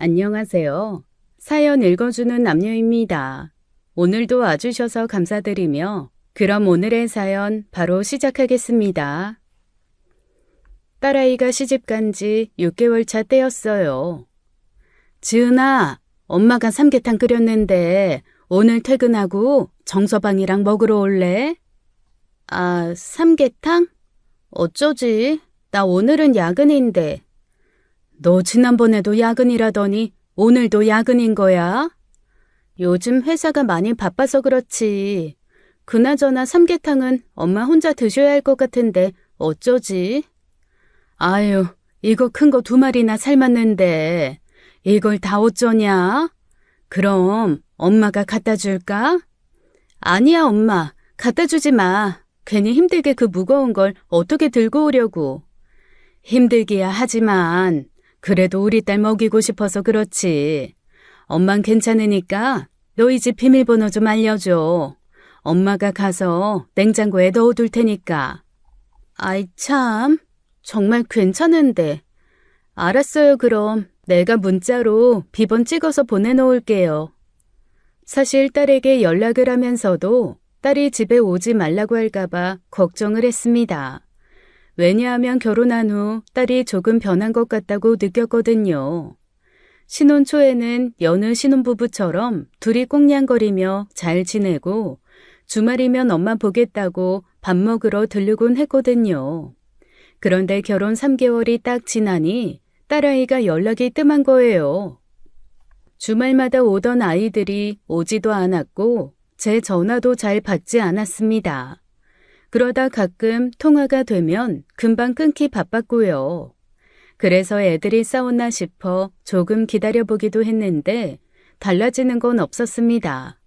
안녕하세요. 사연 읽어주는 남녀입니다. 오늘도 와주셔서 감사드리며 그럼 오늘의 사연 바로 시작하겠습니다. 딸아이가 시집간 지 6개월 차 때였어요. 지은아, 엄마가 삼계탕 끓였는데 오늘 퇴근하고 정서방이랑 먹으러 올래? 아, 삼계탕? 어쩌지? 나 오늘은 야근인데. 너 지난번에도 야근이라더니 오늘도 야근인 거야? 요즘 회사가 많이 바빠서 그렇지. 그나저나 삼계탕은 엄마 혼자 드셔야 할 것 같은데 어쩌지? 아유, 이거 큰 거 2마리나 삶았는데 이걸 다 어쩌냐? 그럼 엄마가 갖다 줄까? 아니야, 엄마. 갖다 주지 마. 괜히 힘들게 그 무거운 걸 어떻게 들고 오려고. 힘들기야 하지만 그래도 우리 딸 먹이고 싶어서 그렇지. 엄만 괜찮으니까 너희 집 비밀번호 좀 알려줘. 엄마가 가서 냉장고에 넣어둘 테니까. 아이 참, 정말 괜찮은데. 알았어요. 그럼 내가 문자로 비번 찍어서 보내놓을게요. 사실 딸에게 연락을 하면서도 딸이 집에 오지 말라고 할까봐 걱정을 했습니다. 왜냐하면 결혼한 후 딸이 조금 변한 것 같다고 느꼈거든요. 신혼 초에는 여느 신혼부부처럼 둘이 꽁냥거리며 잘 지내고 주말이면 엄마 보겠다고 밥 먹으러 들르곤 했거든요. 그런데 결혼 3개월이 딱 지나니 딸아이가 연락이 뜸한 거예요. 주말마다 오던 아이들이 오지도 않았고 제 전화도 잘 받지 않았습니다. 그러다 가끔 통화가 되면 금방 끊기 바빴고요. 그래서 애들이 싸웠나 싶어 조금 기다려보기도 했는데 달라지는 건 없었습니다.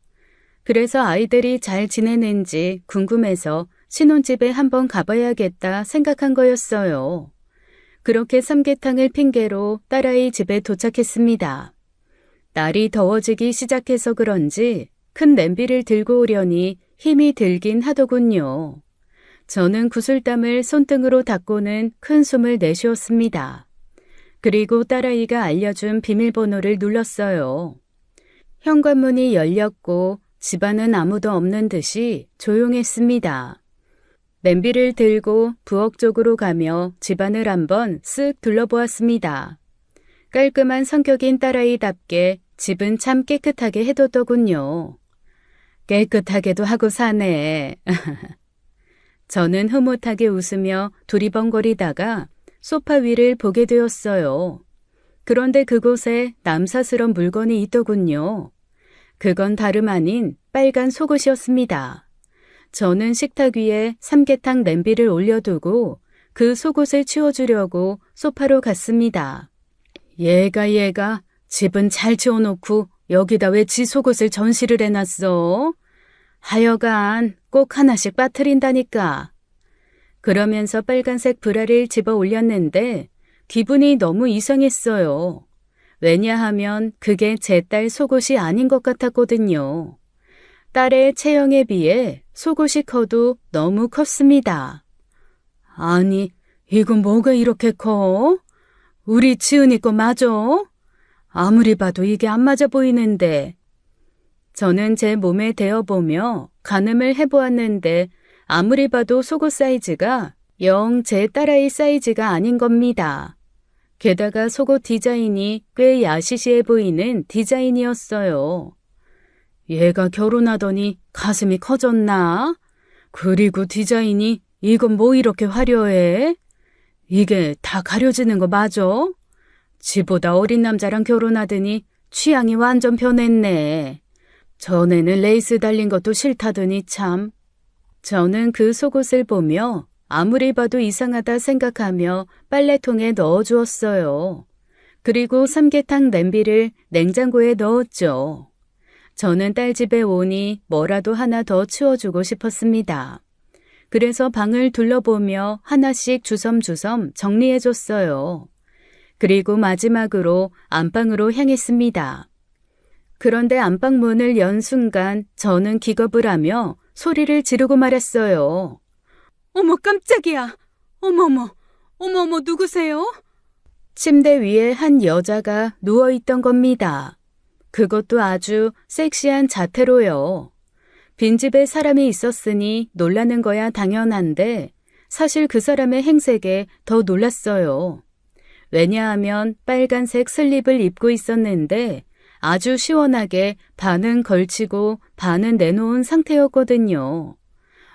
그래서 아이들이 잘 지내는지 궁금해서 신혼집에 한번 가봐야겠다 생각한 거였어요. 그렇게 삼계탕을 핑계로 딸아이 집에 도착했습니다. 날이 더워지기 시작해서 그런지 큰 냄비를 들고 오려니 힘이 들긴 하더군요. 저는 구슬땀을 손등으로 닦고는 큰 숨을 내쉬었습니다. 그리고 딸아이가 알려준 비밀번호를 눌렀어요. 현관문이 열렸고 집안은 아무도 없는 듯이 조용했습니다. 냄비를 들고 부엌 쪽으로 가며 집안을 한번 쓱 둘러보았습니다. 깔끔한 성격인 딸아이답게 집은 참 깨끗하게 해뒀더군요. 깨끗하게도 하고 사네. 저는 흐뭇하게 웃으며 두리번거리다가 소파 위를 보게 되었어요. 그런데 그곳에 남사스런 물건이 있더군요. 그건 다름 아닌 빨간 속옷이었습니다. 저는 식탁 위에 삼계탕 냄비를 올려두고 그 속옷을 치워주려고 소파로 갔습니다. 얘가 집은 잘 치워놓고 여기다 왜 지 속옷을 전시를 해놨어? 하여간 꼭 하나씩 빠뜨린다니까. 그러면서 빨간색 브라를 집어 올렸는데 기분이 너무 이상했어요. 왜냐하면 그게 제 딸 속옷이 아닌 것 같았거든요. 딸의 체형에 비해 속옷이 커도 너무 컸습니다. 아니, 이건 뭐가 이렇게 커? 우리 지은이 거 맞아? 아무리 봐도 이게 안 맞아 보이는데. 저는 제 몸에 대어보며 가늠을 해보았는데 아무리 봐도 속옷 사이즈가 영 제 딸아이 사이즈가 아닌 겁니다. 게다가 속옷 디자인이 꽤 야시시해 보이는 디자인이었어요. 얘가 결혼하더니 가슴이 커졌나? 그리고 디자인이 이건 뭐 이렇게 화려해? 이게 다 가려지는 거 맞아? 지보다 어린 남자랑 결혼하더니 취향이 완전 변했네. 전에는 레이스 달린 것도 싫다더니 참. 저는 그 속옷을 보며 아무리 봐도 이상하다 생각하며 빨래통에 넣어주었어요. 그리고 삼계탕 냄비를 냉장고에 넣었죠. 저는 딸 집에 오니 뭐라도 하나 더 치워주고 싶었습니다. 그래서 방을 둘러보며 하나씩 주섬주섬 정리해줬어요. 그리고 마지막으로 안방으로 향했습니다. 그런데 안방 문을 연 순간 저는 기겁을 하며 소리를 지르고 말했어요. 어머 깜짝이야. 어머머 누구세요? 침대 위에 한 여자가 누워있던 겁니다. 그것도 아주 섹시한 자태로요. 빈집에 사람이 있었으니 놀라는 거야 당연한데 사실 그 사람의 행색에 더 놀랐어요. 왜냐하면 빨간색 슬립을 입고 있었는데 아주 시원하게 반은 걸치고 반은 내놓은 상태였거든요.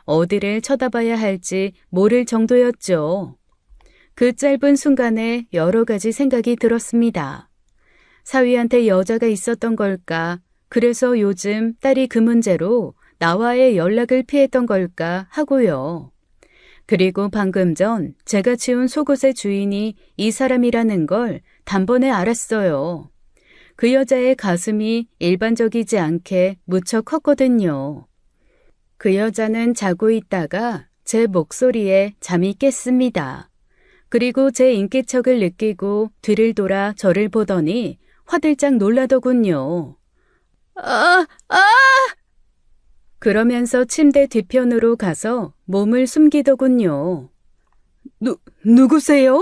어디를 쳐다봐야 할지 모를 정도였죠. 그 짧은 순간에 여러 가지 생각이 들었습니다. 사위한테 여자가 있었던 걸까? 그래서 요즘 딸이 그 문제로 나와의 연락을 피했던 걸까 하고요. 그리고 방금 전 제가 치운 속옷의 주인이 이 사람이라는 걸 단번에 알았어요. 그 여자의 가슴이 일반적이지 않게 무척 컸거든요. 그 여자는 자고 있다가 제 목소리에 잠이 깼습니다. 그리고 제 인기척을 느끼고 뒤를 돌아 저를 보더니 화들짝 놀라더군요. 아! 그러면서 침대 뒤편으로 가서 몸을 숨기더군요. 누구세요?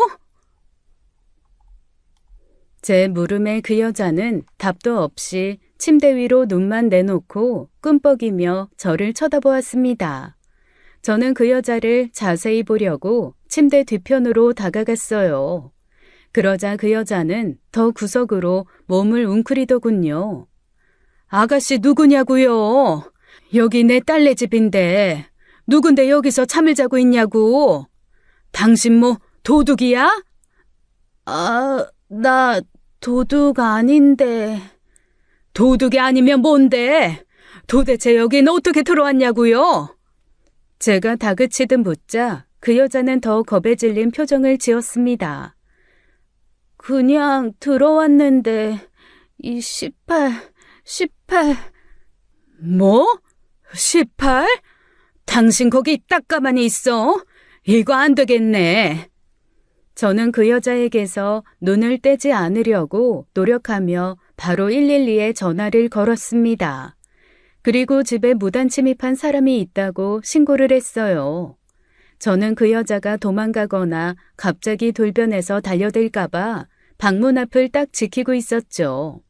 제 물음에 그 여자는 답도 없이 침대 위로 눈만 내놓고 끔뻑이며 저를 쳐다보았습니다. 저는 그 여자를 자세히 보려고 침대 뒤편으로 다가갔어요. 그러자 그 여자는 더 구석으로 몸을 웅크리더군요. 아가씨 누구냐고요? 여기 내 딸네 집인데 누군데 여기서 잠을 자고 있냐고? 당신 뭐 도둑이야? 나 도둑 아닌데. 도둑이 아니면 뭔데? 도대체 여긴 어떻게 들어왔냐고요? 제가 다그치듯 묻자 그 여자는 더 겁에 질린 표정을 지었습니다. 그냥 들어왔는데 이 18. 뭐? 18? 당신 거기 딱 가만히 있어. 이거 안 되겠네. 저는 그 여자에게서 눈을 떼지 않으려고 노력하며 바로 112에 전화를 걸었습니다. 그리고 집에 무단 침입한 사람이 있다고 신고를 했어요. 저는 그 여자가 도망가거나 갑자기 돌변해서 달려들까봐 방문 앞을 딱 지키고 있었죠.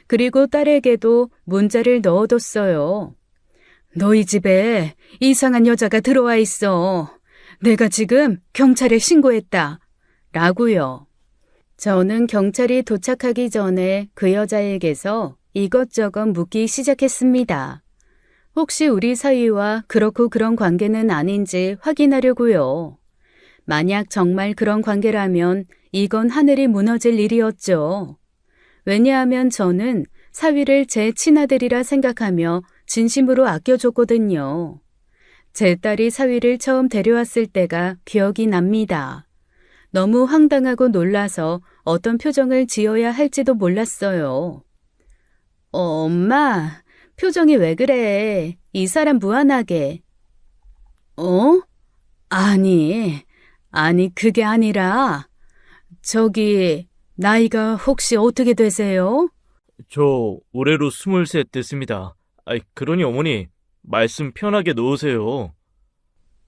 그리고 딸에게도 문자를 넣어뒀어요. 너희 집에 이상한 여자가 들어와 있어. 내가 지금 경찰에 신고했다. 라고요. 저는 경찰이 도착하기 전에 그 여자에게서 이것저것 묻기 시작했습니다. 혹시 우리 사이와 그렇고 그런 관계는 아닌지 확인하려고요. 만약 정말 그런 관계라면 이건 하늘이 무너질 일이었죠. 왜냐하면 저는 사위를 제 친아들이라 생각하며 진심으로 아껴줬거든요. 제 딸이 사위를 처음 데려왔을 때가 기억이 납니다. 너무 황당하고 놀라서 어떤 표정을 지어야 할지도 몰랐어요. 엄마, 표정이 왜 그래? 이 사람 무안하게. 아니 그게 아니라 저기 나이가 혹시 어떻게 되세요? 저 올해로 23 됐습니다. 그러니 어머니 말씀 편하게 놓으세요.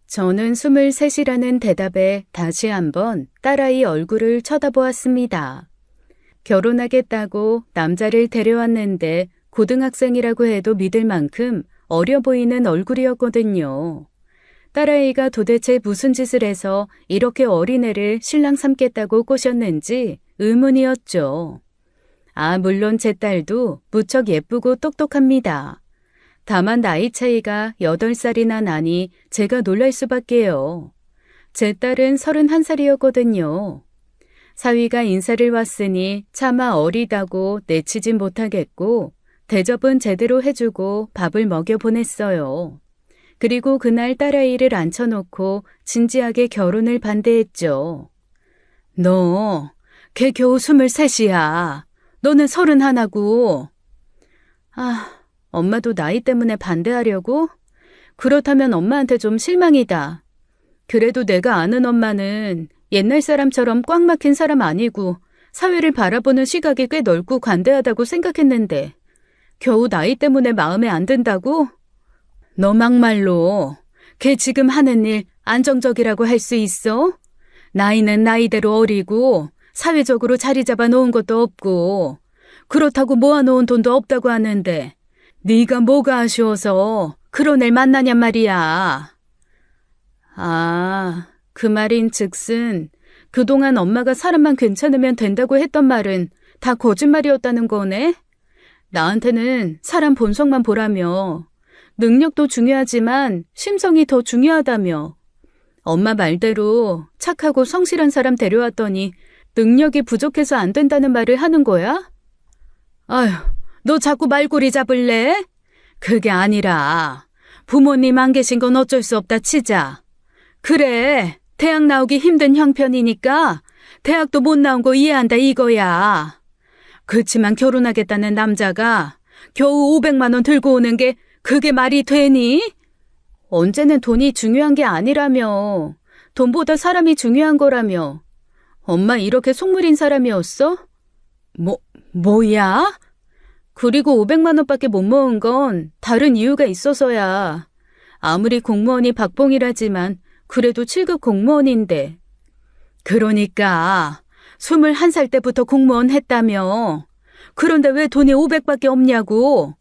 저는 23이라는 대답에 다시 한번 딸아이 얼굴을 쳐다보았습니다. 결혼하겠다고 남자를 데려왔는데 고등학생이라고 해도 믿을 만큼 어려 보이는 얼굴이었거든요. 딸아이가 도대체 무슨 짓을 해서 이렇게 어린애를 신랑 삼겠다고 꼬셨는지 의문이었죠. 물론 제 딸도 무척 예쁘고 똑똑합니다. 다만 나이 차이가 8살이나 나니 제가 놀랄 수밖에요. 제 딸은 31살이었거든요. 사위가 인사를 왔으니 차마 어리다고 내치진 못하겠고 대접은 제대로 해주고 밥을 먹여보냈어요. 그리고 그날 딸아이를 앉혀놓고 진지하게 결혼을 반대했죠. 너, 걔 겨우 23이야. 너는 31하고. 엄마도 나이 때문에 반대하려고? 그렇다면 엄마한테 좀 실망이다. 그래도 내가 아는 엄마는 옛날 사람처럼 꽉 막힌 사람 아니고 사회를 바라보는 시각이 꽤 넓고 관대하다고 생각했는데 겨우 나이 때문에 마음에 안 든다고? 너 막말로 걔 지금 하는 일 안정적이라고 할 수 있어? 나이는 나이대로 어리고 사회적으로 자리 잡아 놓은 것도 없고 그렇다고 모아놓은 돈도 없다고 하는데 네가 뭐가 아쉬워서 그런 애를 만나냔 말이야. 아, 그 말인 즉슨 그동안 엄마가 사람만 괜찮으면 된다고 했던 말은 다 거짓말이었다는 거네? 나한테는 사람 본성만 보라며 능력도 중요하지만 심성이 더 중요하다며 엄마 말대로 착하고 성실한 사람 데려왔더니 능력이 부족해서 안 된다는 말을 하는 거야? 아휴, 너 자꾸 말꼬리 잡을래? 그게 아니라 부모님 안 계신 건 어쩔 수 없다 치자. 그래, 대학 나오기 힘든 형편이니까 대학도 못 나온 거 이해한다 이거야. 그렇지만 결혼하겠다는 남자가 겨우 500만 원 들고 오는 게 그게 말이 되니? 언제는 돈이 중요한 게 아니라며. 돈보다 사람이 중요한 거라며. 엄마 이렇게 속물인 사람이었어? 뭐야? 그리고 500만 원밖에 못 모은 건 다른 이유가 있어서야. 아무리 공무원이 박봉이라지만 그래도 7급 공무원인데. 그러니까 21살 때부터 공무원 했다며. 그런데 왜 돈이 500밖에 없냐고.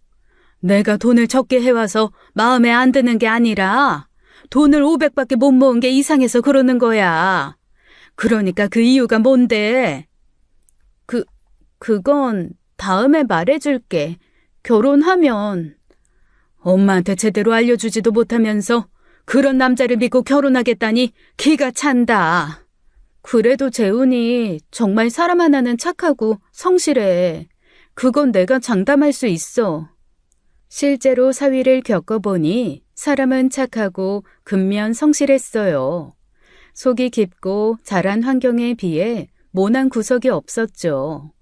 내가 돈을 적게 해와서 마음에 안 드는 게 아니라 돈을 500밖에 못 모은 게 이상해서 그러는 거야. 그러니까 그 이유가 뭔데? 그건 다음에 말해줄게. 결혼하면. 엄마한테 제대로 알려주지도 못하면서 그런 남자를 믿고 결혼하겠다니 기가 찬다. 그래도 재훈이 정말 사람 하나는 착하고 성실해. 그건 내가 장담할 수 있어. 실제로 사위를 겪어보니 사람은 착하고 근면 성실했어요. 속이 깊고 자란 환경에 비해 모난 구석이 없었죠.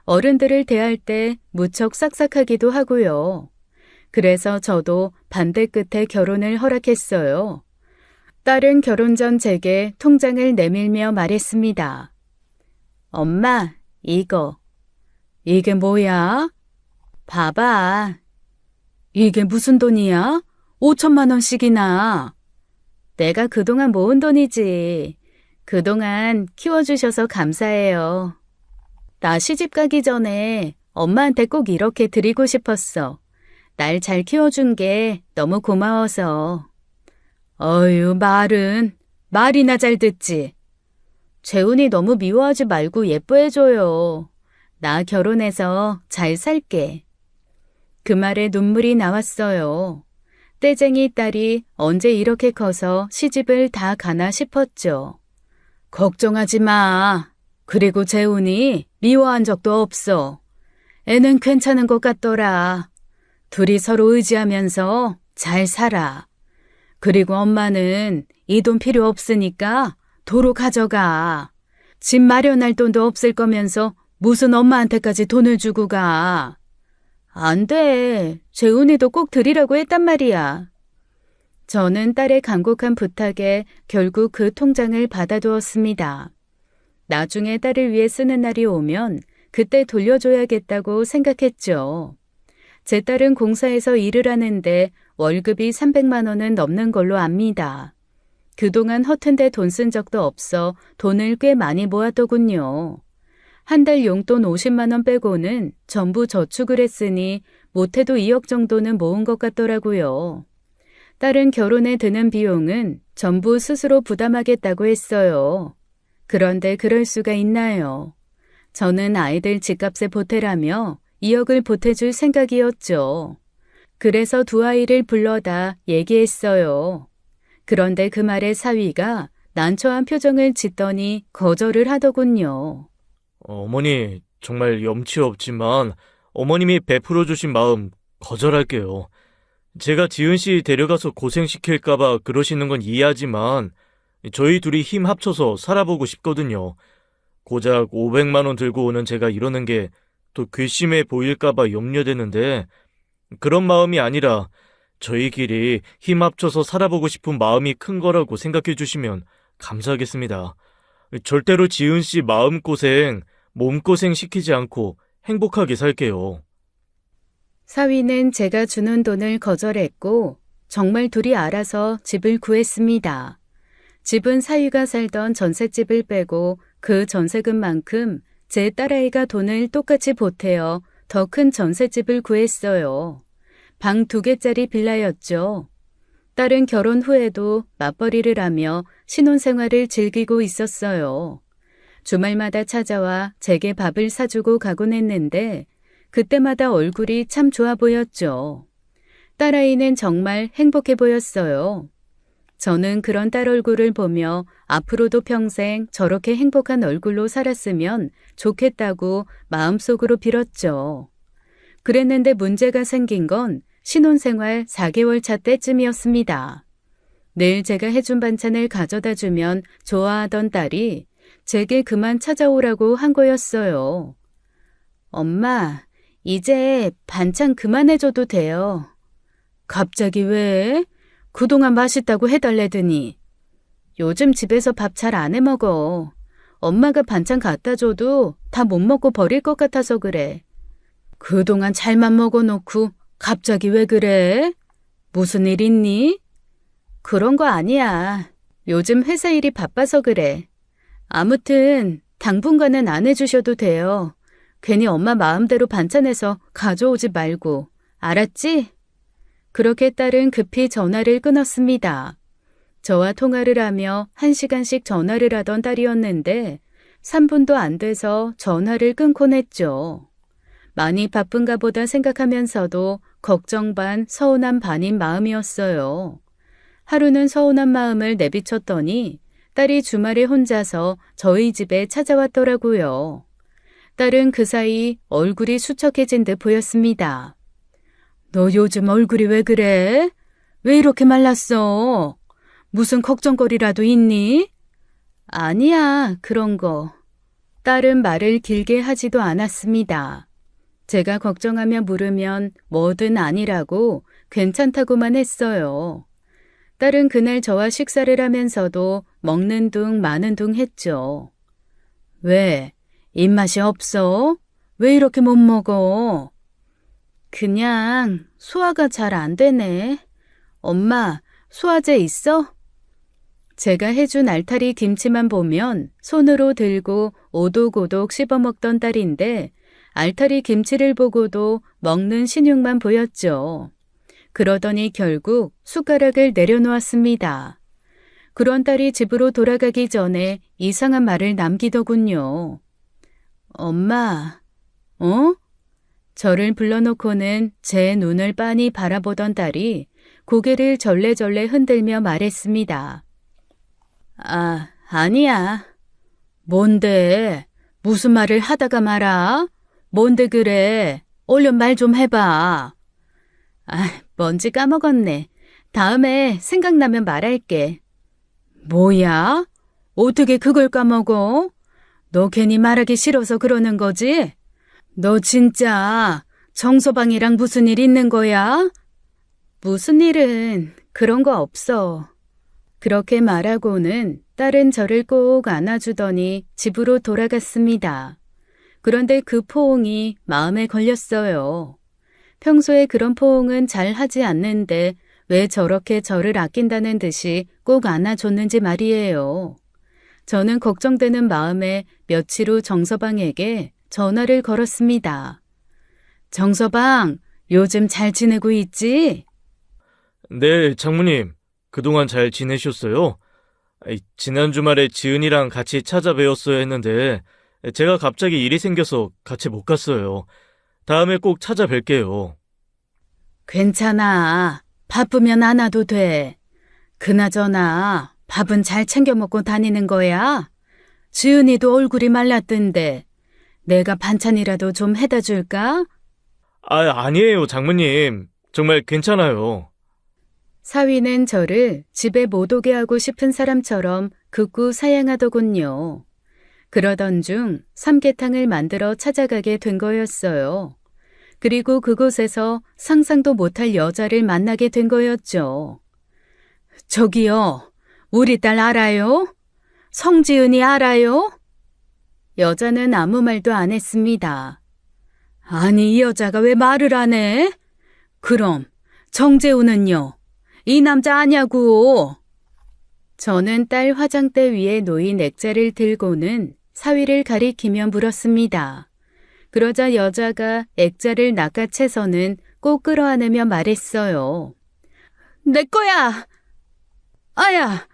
어른들을 대할 때 무척 싹싹하기도 하고요. 그래서 저도 반대 끝에 결혼을 허락했어요. 딸은 결혼 전 제게 통장을 내밀며 말했습니다. 엄마, 이게 뭐야? 봐봐. 이게 무슨 돈이야? 5천만 원씩이나. 내가 그동안 모은 돈이지. 그동안 키워주셔서 감사해요. 나 시집 가기 전에 엄마한테 꼭 이렇게 드리고 싶었어. 날 잘 키워준 게 너무 고마워서. 어휴, 말이나 잘 듣지. 재훈이 너무 미워하지 말고 예뻐해줘요. 나 결혼해서 잘 살게. 그 말에 눈물이 나왔어요. 떼쟁이 딸이 언제 이렇게 커서 시집을 다 가나 싶었죠. 걱정하지 마. 그리고 재훈이 미워한 적도 없어. 애는 괜찮은 것 같더라. 둘이 서로 의지하면서 잘 살아. 그리고 엄마는 이 돈 필요 없으니까 도로 가져가. 집 마련할 돈도 없을 거면서 무슨 엄마한테까지 돈을 주고 가. 안 돼. 재훈이도 꼭 드리라고 했단 말이야. 저는 딸의 간곡한 부탁에 결국 그 통장을 받아두었습니다. 나중에 딸을 위해 쓰는 날이 오면 그때 돌려줘야겠다고 생각했죠. 제 딸은 공사에서 일을 하는데 월급이 300만 원은 넘는 걸로 압니다. 그동안 허튼 데 돈 쓴 적도 없어 돈을 꽤 많이 모았더군요. 한 달 용돈 50만 원 빼고는 전부 저축을 했으니 못해도 2억 정도는 모은 것 같더라고요. 딸은 결혼에 드는 비용은 전부 스스로 부담하겠다고 했어요. 그런데 그럴 수가 있나요? 저는 아이들 집값에 보태라며 2억을 보태줄 생각이었죠. 그래서 두 아이를 불러다 얘기했어요. 그런데 그 말에 사위가 난처한 표정을 짓더니 거절을 하더군요. 어머니, 정말 염치 없지만 어머님이 베풀어 주신 마음 거절할게요. 제가 지은 씨 데려가서 고생시킬까봐 그러시는 건 이해하지만 저희 둘이 힘 합쳐서 살아보고 싶거든요. 고작 500만 원 들고 오는 제가 이러는 게 또 괘씸해 보일까봐 염려되는데 그런 마음이 아니라 저희끼리 힘 합쳐서 살아보고 싶은 마음이 큰 거라고 생각해 주시면 감사하겠습니다. 절대로 지은 씨 마음고생, 몸고생 시키지 않고 행복하게 살게요. 사위는 제가 주는 돈을 거절했고 정말 둘이 알아서 집을 구했습니다. 집은 사위가 살던 전셋집을 빼고 그 전세금만큼 제 딸아이가 돈을 똑같이 보태어 더 큰 전셋집을 구했어요. 방 2개짜리 빌라였죠. 딸은 결혼 후에도 맞벌이를 하며 신혼생활을 즐기고 있었어요. 주말마다 찾아와 제게 밥을 사주고 가곤 했는데 그때마다 얼굴이 참 좋아 보였죠. 딸아이는 정말 행복해 보였어요. 저는 그런 딸 얼굴을 보며 앞으로도 평생 저렇게 행복한 얼굴로 살았으면 좋겠다고 마음속으로 빌었죠. 그랬는데 문제가 생긴 건 신혼생활 4개월 차 때쯤이었습니다. 늘 제가 해준 반찬을 가져다 주면 좋아하던 딸이 제게 그만 찾아오라고 한 거였어요. 엄마, 이제 반찬 그만해줘도 돼요. 갑자기 왜? 그동안 맛있다고 해달래더니. 요즘 집에서 밥 잘 안 해먹어. 엄마가 반찬 갖다 줘도 다 못 먹고 버릴 것 같아서 그래. 그동안 잘만 먹어놓고 갑자기 왜 그래? 무슨 일 있니? 그런 거 아니야. 요즘 회사 일이 바빠서 그래. 아무튼 당분간은 안 해주셔도 돼요. 괜히 엄마 마음대로 반찬해서 가져오지 말고. 알았지? 그렇게 딸은 급히 전화를 끊었습니다. 저와 통화를 하며 1시간씩 전화를 하던 딸이었는데 3분도 안 돼서 전화를 끊곤 했죠. 많이 바쁜가 보다 생각하면서도 걱정 반 서운함 반인 마음이었어요. 하루는 서운한 마음을 내비쳤더니 딸이 주말에 혼자서 저희 집에 찾아왔더라고요. 딸은 그 사이 얼굴이 수척해진 듯 보였습니다. 너 요즘 얼굴이 왜 그래? 왜 이렇게 말랐어? 무슨 걱정거리라도 있니? 아니야, 그런 거. 딸은 말을 길게 하지도 않았습니다. 제가 걱정하며 물으면 뭐든 아니라고 괜찮다고만 했어요. 딸은 그날 저와 식사를 하면서도 먹는 둥 마는 둥 했죠. 왜? 입맛이 없어? 왜 이렇게 못 먹어? 그냥 소화가 잘 안 되네. 엄마, 소화제 있어? 제가 해준 알타리 김치만 보면 손으로 들고 오독오독 씹어먹던 딸인데 알타리 김치를 보고도 먹는 신용만 보였죠. 그러더니 결국 숟가락을 내려놓았습니다. 그런 딸이 집으로 돌아가기 전에 이상한 말을 남기더군요. 엄마, 어? 저를 불러놓고는 제 눈을 빤히 바라보던 딸이 고개를 절레절레 흔들며 말했습니다. 아, 아니야. 뭔데? 무슨 말을 하다가 말아? 뭔데 그래? 얼른 말 좀 해봐. 아, 뭔지 까먹었네. 다음에 생각나면 말할게. 뭐야? 어떻게 그걸 까먹어? 너 괜히 말하기 싫어서 그러는 거지? 너 진짜 정서방이랑 무슨 일 있는 거야? 무슨 일은 그런 거 없어. 그렇게 말하고는 딸은 저를 꼭 안아주더니 집으로 돌아갔습니다. 그런데 그 포옹이 마음에 걸렸어요. 평소에 그런 포옹은 잘 하지 않는데 왜 저렇게 저를 아낀다는 듯이 꼭 안아줬는지 말이에요. 저는 걱정되는 마음에 며칠 후 정서방에게 전화를 걸었습니다. 정서방, 요즘 잘 지내고 있지? 네, 장모님. 그동안 잘 지내셨어요? 지난 주말에 지은이랑 같이 찾아뵈었어야 했는데 제가 갑자기 일이 생겨서 같이 못 갔어요. 다음에 꼭 찾아뵐게요. 괜찮아. 바쁘면 안 와도 돼. 그나저나 밥은 잘 챙겨 먹고 다니는 거야? 지은이도 얼굴이 말랐던데 내가 반찬이라도 좀 해다 줄까? 아니에요, 장모님. 정말 괜찮아요. 사위는 저를 집에 못 오게 하고 싶은 사람처럼 극구 사양하더군요. 그러던 중 삼계탕을 만들어 찾아가게 된 거였어요. 그리고 그곳에서 상상도 못할 여자를 만나게 된 거였죠. 저기요, 우리 딸 알아요? 성지은이 알아요? 여자는 아무 말도 안 했습니다. 아니, 이 여자가 왜 말을 안 해? 그럼 정재우는요? 이 남자 아냐고. 저는 딸 화장대 위에 놓인 액자를 들고는 사위를 가리키며 물었습니다. 그러자 여자가 액자를 낚아채서는 꼭 끌어안으며 말했어요. 내 거야! 아야!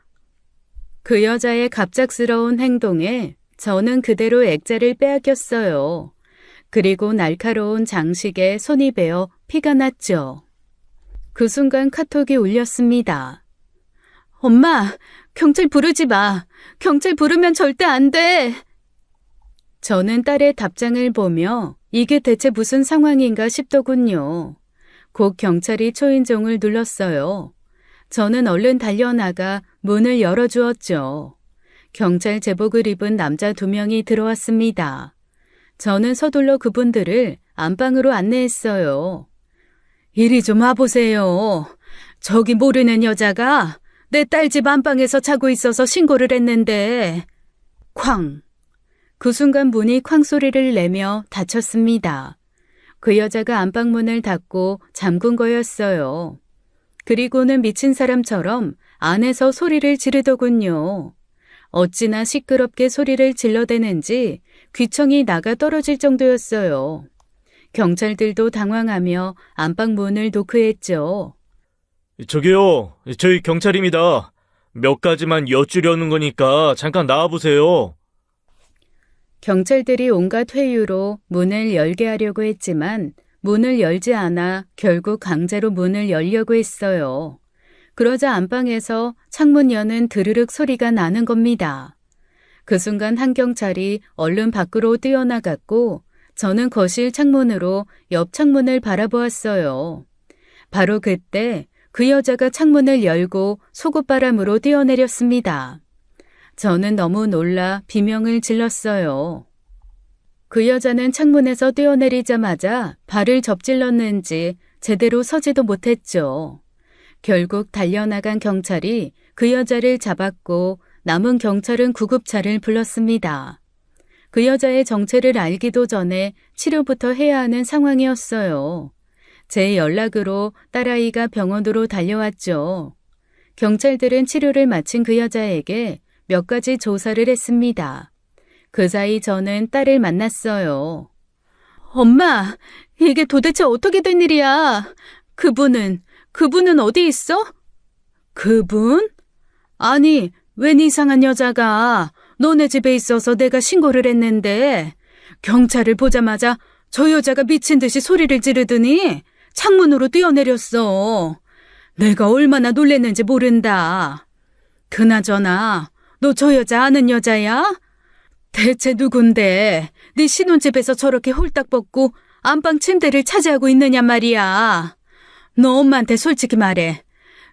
그 여자의 갑작스러운 행동에 저는 그대로 액자를 빼앗겼어요. 그리고 날카로운 장식에 손이 베어 피가 났죠. 그 순간 카톡이 울렸습니다. 엄마, 경찰 부르지 마. 경찰 부르면 절대 안 돼. 저는 딸의 답장을 보며 이게 대체 무슨 상황인가 싶더군요. 곧 경찰이 초인종을 눌렀어요. 저는 얼른 달려나가 문을 열어주었죠. 경찰 제복을 입은 남자 2명이 들어왔습니다. 저는 서둘러 그분들을 안방으로 안내했어요. 이리 좀 와보세요. 저기 모르는 여자가 내 딸 집 안방에서 자고 있어서 신고를 했는데. 쾅! 그 순간 문이 쾅 소리를 내며 닫혔습니다. 그 여자가 안방문을 닫고 잠근 거였어요. 그리고는 미친 사람처럼 안에서 소리를 지르더군요. 어찌나 시끄럽게 소리를 질러대는지 귀청이 나가 떨어질 정도였어요. 경찰들도 당황하며 안방문을 노크했죠. 저기요, 저희 경찰입니다. 몇 가지만 여쭈려는 거니까 잠깐 나와보세요. 경찰들이 온갖 회유로 문을 열게 하려고 했지만 문을 열지 않아 결국 강제로 문을 열려고 했어요. 그러자 안방에서 창문 여는 드르륵 소리가 나는 겁니다. 그 순간 한 경찰이 얼른 밖으로 뛰어나갔고 저는 거실 창문으로 옆 창문을 바라보았어요. 바로 그때 그 여자가 창문을 열고 속옷바람으로 뛰어내렸습니다. 저는 너무 놀라 비명을 질렀어요. 그 여자는 창문에서 뛰어내리자마자 발을 접질렀는지 제대로 서지도 못했죠. 결국 달려나간 경찰이 그 여자를 잡았고 남은 경찰은 구급차를 불렀습니다. 그 여자의 정체를 알기도 전에 치료부터 해야 하는 상황이었어요. 제 연락으로 딸아이가 병원으로 달려왔죠. 경찰들은 치료를 마친 그 여자에게 몇 가지 조사를 했습니다. 그 사이 저는 딸을 만났어요. 엄마, 이게 도대체 어떻게 된 일이야? 그분은 어디 있어? 그분? 아니, 웬 이상한 여자가 너네 집에 있어서 내가 신고를 했는데 경찰을 보자마자 저 여자가 미친 듯이 소리를 지르더니 창문으로 뛰어내렸어. 내가 얼마나 놀랬는지 모른다. 그나저나 너 저 여자 아는 여자야? 대체 누군데 네 신혼집에서 저렇게 홀딱 벗고 안방 침대를 차지하고 있느냐 말이야. 너 엄마한테 솔직히 말해.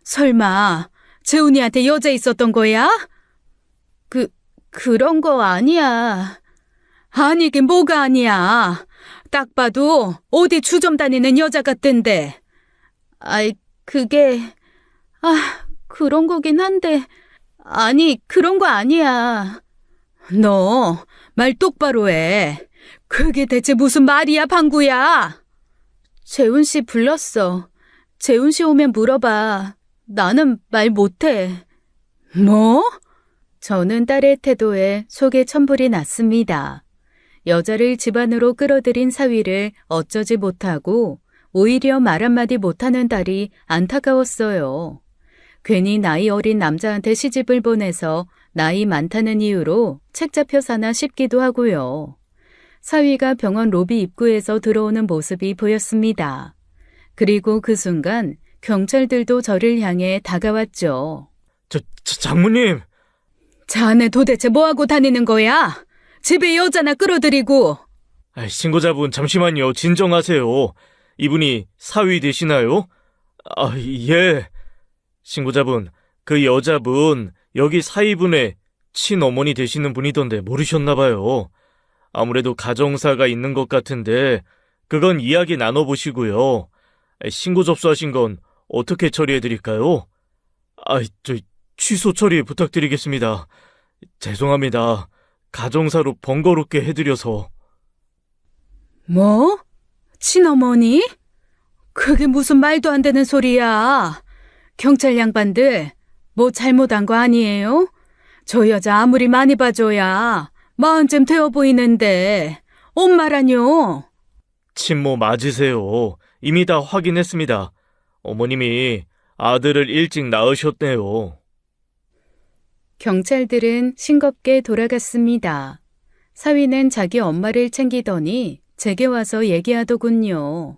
설마 재훈이한테 여자 있었던 거야? 그런 거 아니야. 아니긴 뭐가 아니야. 딱 봐도 어디 주점 다니는 여자 같던데. 그런 거긴 한데. 아니, 그런 거 아니야. 너 말 똑바로 해. 그게 대체 무슨 말이야, 방구야? 재훈 씨 불렀어. 재훈 씨 오면 물어봐. 나는 말 못해. 뭐? 저는 딸의 태도에 속에 천불이 났습니다. 여자를 집 안으로 끌어들인 사위를 어쩌지 못하고 오히려 말 한마디 못하는 딸이 안타까웠어요. 괜히 나이 어린 남자한테 시집을 보내서 나이 많다는 이유로 책 잡혀 사나 싶기도 하고요. 사위가 병원 로비 입구에서 들어오는 모습이 보였습니다. 그리고 그 순간 경찰들도 저를 향해 다가왔죠. 장모님! 자네 도대체 뭐하고 다니는 거야? 집에 여자나 끌어들이고. 신고자분 잠시만요. 진정하세요. 이분이 사위 되시나요? 예. 신고자분, 그 여자분 여기 사위분의 친어머니 되시는 분이던데 모르셨나봐요. 아무래도 가정사가 있는 것 같은데 그건 이야기 나눠보시고요. 신고 접수하신 건 어떻게 처리해드릴까요? 취소 처리 부탁드리겠습니다. 죄송합니다. 가정사로 번거롭게 해드려서. 뭐? 친어머니? 그게 무슨 말도 안 되는 소리야. 경찰 양반들 뭐 잘못한 거 아니에요? 저 여자 아무리 많이 봐줘야 마흔쯤 되어 보이는데 엄마라뇨? 친모 맞으세요. 이미 다 확인했습니다. 어머님이 아들을 일찍 낳으셨네요. 경찰들은 싱겁게 돌아갔습니다. 사위는 자기 엄마를 챙기더니 제게 와서 얘기하더군요.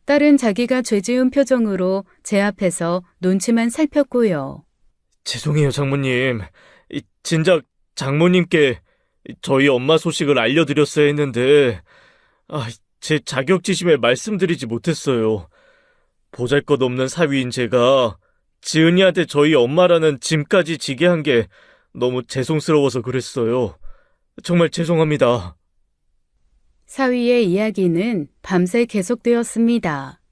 딸은 자기가 죄 지은 표정으로 제 앞에서 눈치만 살폈고요. 죄송해요, 장모님. 진작 장모님께 저희 엄마 소식을 알려드렸어야 했는데, 제 자격지심에 말씀드리지 못했어요. 보잘것없는 사위인 제가 지은이한테 저희 엄마라는 짐까지 지게 한 게 너무 죄송스러워서 그랬어요. 정말 죄송합니다. 사위의 이야기는 밤새 계속되었습니다.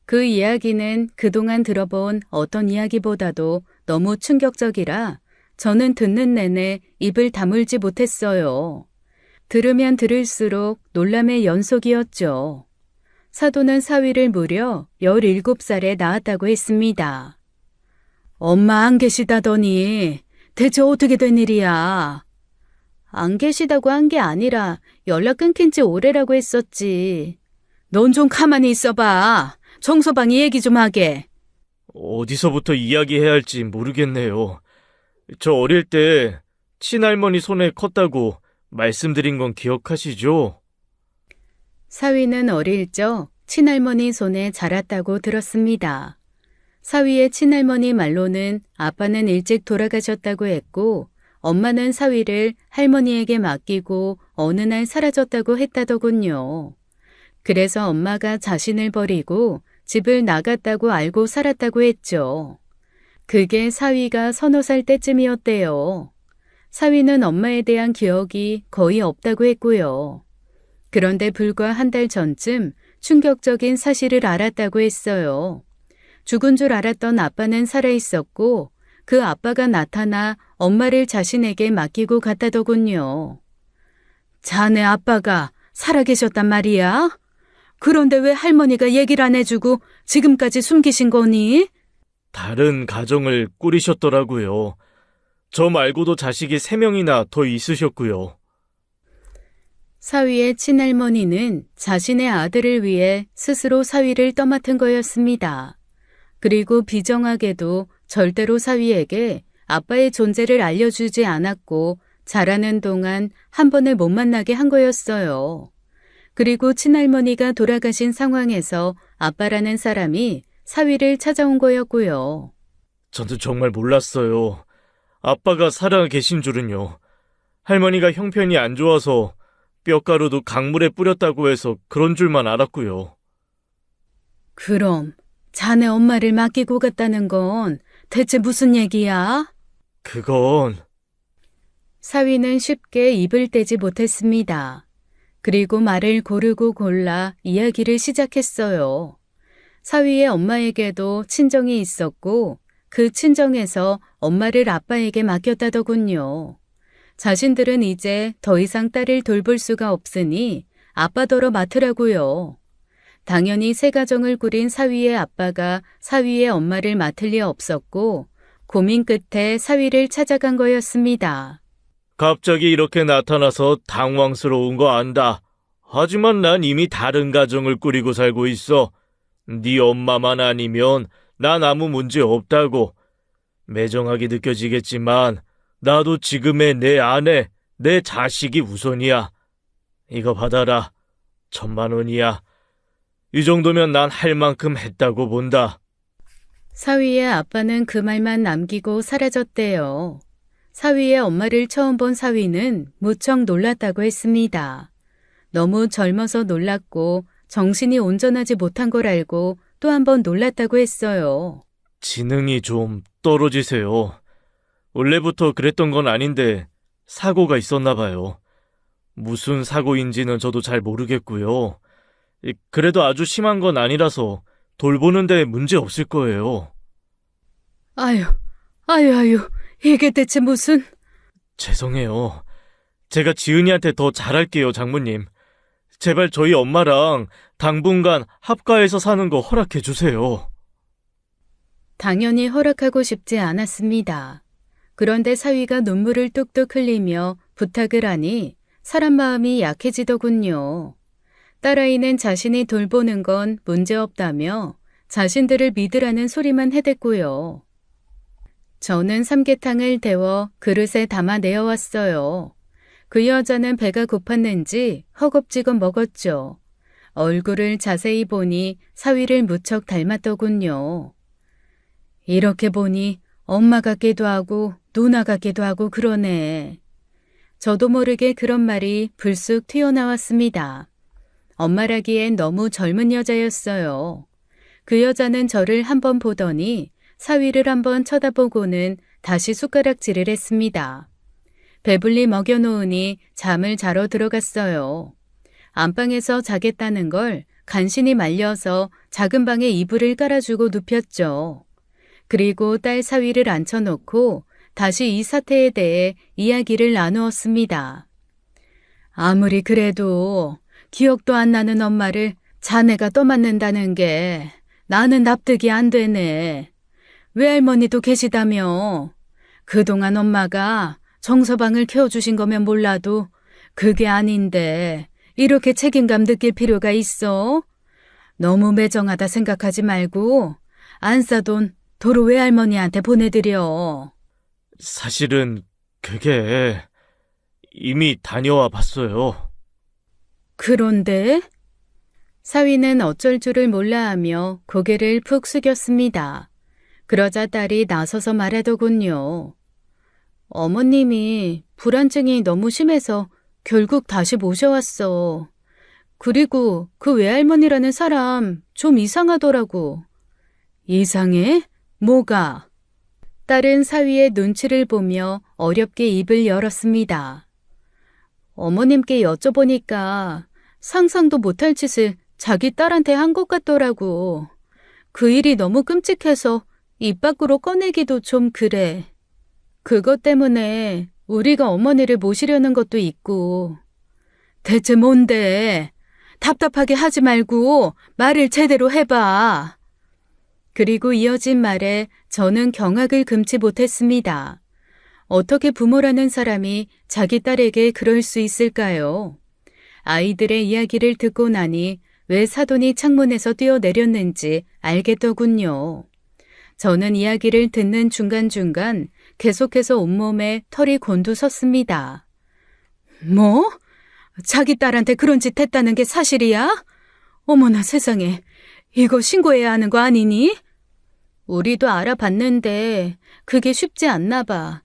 그 이야기는 그동안 들어본 어떤 이야기보다도 너무 충격적이라 저는 듣는 내내 입을 다물지 못했어요. 들으면 들을수록 놀람의 연속이었죠. 사도는 사위를 무려 17살에 낳았다고 했습니다. 엄마 안 계시다더니 대체 어떻게 된 일이야? 안 계시다고 한 게 아니라 연락 끊긴 지 오래라고 했었지. 넌 좀 가만히 있어봐. 정서방이 얘기 좀 하게. 어디서부터 이야기해야 할지 모르겠네요. 저 어릴 때 친할머니 손에 컸다고 말씀드린 건 기억하시죠? 사위는 어릴 적 친할머니 손에 자랐다고 들었습니다. 사위의 친할머니 말로는 아빠는 일찍 돌아가셨다고 했고 엄마는 사위를 할머니에게 맡기고 어느 날 사라졌다고 했다더군요. 그래서 엄마가 자신을 버리고 집을 나갔다고 알고 살았다고 했죠. 그게 사위가 3~4살 때쯤이었대요. 사위는 엄마에 대한 기억이 거의 없다고 했고요. 그런데 불과 한 달 전쯤 충격적인 사실을 알았다고 했어요. 죽은 줄 알았던 아빠는 살아있었고 그 아빠가 나타나 엄마를 자신에게 맡기고 갔다더군요. 자네 아빠가 살아계셨단 말이야? 그런데 왜 할머니가 얘기를 안 해주고 지금까지 숨기신 거니? 다른 가정을 꾸리셨더라고요. 저 말고도 자식이 3명이나 더 있으셨고요. 사위의 친할머니는 자신의 아들을 위해 스스로 사위를 떠맡은 거였습니다. 그리고 비정하게도 절대로 사위에게 아빠의 존재를 알려주지 않았고 자라는 동안 한 번을 못 만나게 한 거였어요. 그리고 친할머니가 돌아가신 상황에서 아빠라는 사람이 사위를 찾아온 거였고요. 저는 정말 몰랐어요. 아빠가 살아 계신 줄은요. 할머니가 형편이 안 좋아서 뼈가루도 강물에 뿌렸다고 해서 그런 줄만 알았고요. 그럼 자네 엄마를 맡기고 갔다는 건 대체 무슨 얘기야? 그건 사위는 쉽게 입을 떼지 못했습니다. 그리고 말을 고르고 골라 이야기를 시작했어요. 사위의 엄마에게도 친정이 있었고 그 친정에서 엄마를 아빠에게 맡겼다더군요. 자신들은 이제 더 이상 딸을 돌볼 수가 없으니 아빠더러 맡으라고요. 당연히 새 가정을 꾸린 사위의 아빠가 사위의 엄마를 맡을 리 없었고 고민 끝에 사위를 찾아간 거였습니다. 갑자기 이렇게 나타나서 당황스러운 거 안다. 하지만 난 이미 다른 가정을 꾸리고 살고 있어. 네 엄마만 아니면 난 아무 문제 없다고. 매정하게 느껴지겠지만 나도 지금의 내 아내, 내 자식이 우선이야. 이거 받아라. 1,000,000원이야. 이 정도면 난 할 만큼 했다고 본다. 사위의 아빠는 그 말만 남기고 사라졌대요. 사위의 엄마를 처음 본 사위는 무척 놀랐다고 했습니다. 너무 젊어서 놀랐고 정신이 온전하지 못한 걸 알고 또 한 번 놀랐다고 했어요. 지능이 좀 떨어지세요. 원래부터 그랬던 건 아닌데 사고가 있었나 봐요. 무슨 사고인지는 저도 잘 모르겠고요. 그래도 아주 심한 건 아니라서 돌보는데 문제 없을 거예요. 아유, 이게 대체 무슨... 죄송해요. 제가 지은이한테 더 잘할게요, 장모님. 제발 저희 엄마랑 당분간 합가해서 사는 거 허락해 주세요. 당연히 허락하고 싶지 않았습니다. 그런데 사위가 눈물을 뚝뚝 흘리며 부탁을 하니 사람 마음이 약해지더군요. 딸아이는 자신이 돌보는 건 문제없다며 자신들을 믿으라는 소리만 해댔고요. 저는 삼계탕을 데워 그릇에 담아 내어왔어요. 그 여자는 배가 고팠는지 허겁지겁 먹었죠. 얼굴을 자세히 보니 사위를 무척 닮았더군요. 이렇게 보니 엄마 같기도 하고 누나 같기도 하고 그러네. 저도 모르게 그런 말이 불쑥 튀어나왔습니다. 엄마라기엔 너무 젊은 여자였어요. 그 여자는 저를 한번 보더니 사위를 한번 쳐다보고는 다시 숟가락질을 했습니다. 배불리 먹여놓으니 잠을 자러 들어갔어요. 안방에서 자겠다는 걸 간신히 말려서 작은 방에 이불을 깔아주고 눕혔죠. 그리고 딸 사위를 앉혀놓고 다시 이 사태에 대해 이야기를 나누었습니다. 아무리 그래도 기억도 안 나는 엄마를 자네가 떠맡는다는 게 나는 납득이 안 되네. 외할머니도 계시다며. 그동안 엄마가 정서방을 키워주신 거면 몰라도 그게 아닌데 이렇게 책임감 느낄 필요가 있어? 너무 매정하다 생각하지 말고 안 싸돈 도로 외할머니한테 보내드려. 사실은 그게 이미 다녀와 봤어요. 그런데? 사위는 어쩔 줄을 몰라하며 고개를 푹 숙였습니다. 그러자 딸이 나서서 말하더군요. 어머님이 불안증이 너무 심해서 결국 다시 모셔왔어. 그리고 그 외할머니라는 사람 좀 이상하더라고. 이상해? 뭐가? 딸은 사위의 눈치를 보며 어렵게 입을 열었습니다. 어머님께 여쭤보니까 상상도 못할 짓을 자기 딸한테 한 것 같더라고. 그 일이 너무 끔찍해서 입 밖으로 꺼내기도 좀 그래. 그것 때문에 우리가 어머니를 모시려는 것도 있고. 대체 뭔데? 답답하게 하지 말고 말을 제대로 해봐. 그리고 이어진 말에 저는 경악을 금치 못했습니다. 어떻게 부모라는 사람이 자기 딸에게 그럴 수 있을까요? 아이들의 이야기를 듣고 나니 왜 사돈이 창문에서 뛰어내렸는지 알겠더군요. 저는 이야기를 듣는 중간중간 계속해서 온몸에 털이 곤두섰습니다. 뭐? 자기 딸한테 그런 짓 했다는 게 사실이야? 어머나 세상에, 이거 신고해야 하는 거 아니니? 우리도 알아봤는데 그게 쉽지 않나 봐.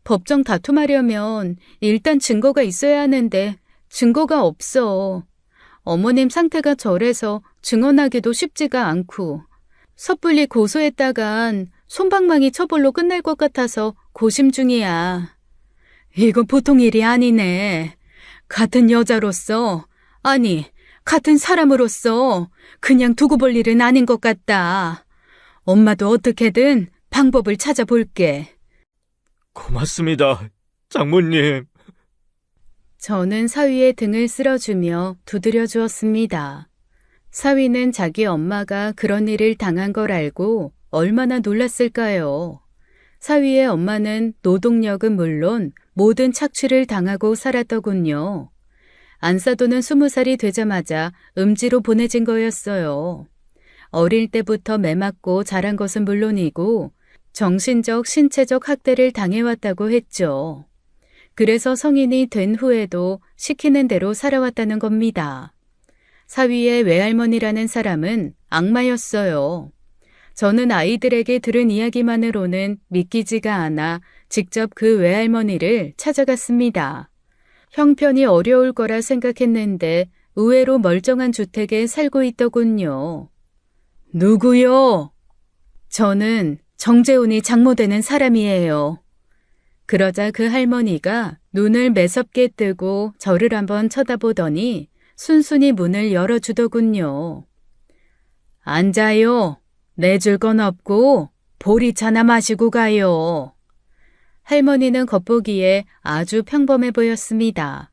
법정 다툼하려면 일단 증거가 있어야 하는데 증거가 없어. 어머님 상태가 저래서 증언하기도 쉽지가 않고 섣불리 고소했다간 솜방망이 처벌로 끝날 것 같아서 고심 중이야. 이건 보통 일이 아니네. 같은 여자로서, 아니 같은 사람으로서 그냥 두고 볼 일은 아닌 것 같다. 엄마도 어떻게든 방법을 찾아볼게. 고맙습니다, 장모님. 저는 사위의 등을 쓸어주며 두드려 주었습니다. 사위는 자기 엄마가 그런 일을 당한 걸 알고 얼마나 놀랐을까요? 사위의 엄마는 노동력은 물론 모든 착취를 당하고 살았더군요. 안사도는 20살이 되자마자 음지로 보내진 거였어요. 어릴 때부터 매맞고 자란 것은 물론이고 정신적, 신체적 학대를 당해왔다고 했죠. 그래서 성인이 된 후에도 시키는 대로 살아왔다는 겁니다. 사위의 외할머니라는 사람은 악마였어요. 저는 아이들에게 들은 이야기만으로는 믿기지가 않아 직접 그 외할머니를 찾아갔습니다. 형편이 어려울 거라 생각했는데 의외로 멀쩡한 주택에 살고 있더군요. 누구요? 저는 정재훈이 장모되는 사람이에요. 그러자 그 할머니가 눈을 매섭게 뜨고 저를 한번 쳐다보더니 순순히 문을 열어주더군요. 앉아요. 내줄 건 없고 보리차나 마시고 가요. 할머니는 겉보기에 아주 평범해 보였습니다.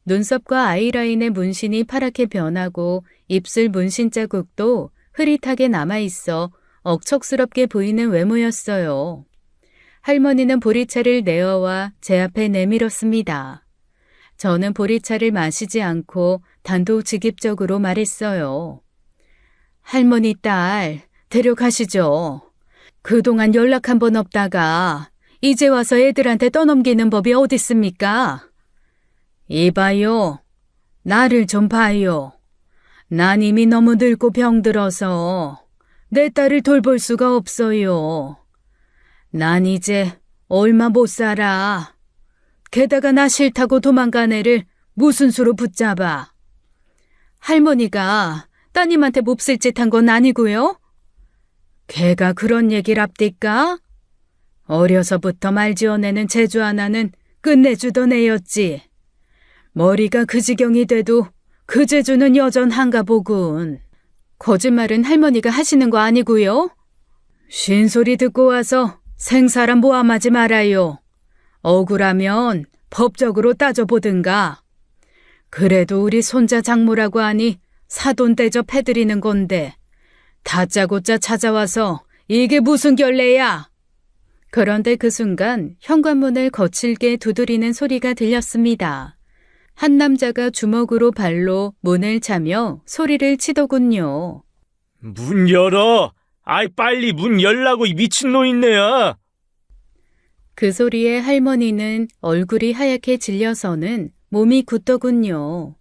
눈썹과 아이라인의 문신이 파랗게 변하고 입술 문신 자국도 흐릿하게 남아있어 억척스럽게 보이는 외모였어요. 할머니는 보리차를 내어와 제 앞에 내밀었습니다. 저는 보리차를 마시지 않고 단도직입적으로 말했어요. 할머니 딸, 데려가시죠. 그동안 연락 한 번 없다가 이제 와서 애들한테 떠넘기는 법이 어딨습니까? 이봐요. 나를 좀 봐요. 난 이미 너무 늙고 병들어서 내 딸을 돌볼 수가 없어요. 난 이제 얼마 못 살아. 게다가 나 싫다고 도망간 애를 무슨 수로 붙잡아. 할머니가 따님한테 몹쓸 짓 한 건 아니고요? 걔가 그런 얘기를 합디까? 어려서부터 말 지어내는 재주 하나는 끝내주던 애였지. 머리가 그 지경이 돼도 그 재주는 여전한가 보군. 거짓말은 할머니가 하시는 거 아니고요? 쉰소리 듣고 와서 생사람 모함하지 말아요. 억울하면 법적으로 따져보든가. 그래도 우리 손자 장모라고 하니 사돈 대접해드리는 건데 다짜고짜 찾아와서 이게 무슨 결례야? 그런데 그 순간 현관문을 거칠게 두드리는 소리가 들렸습니다. 한 남자가 주먹으로 발로 문을 차며 소리를 치더군요. 문 열어! 아이, 빨리 문 열라고, 이 미친 노인네야! 그 소리에 할머니는 얼굴이 하얗게 질려서는 몸이 굳더군요.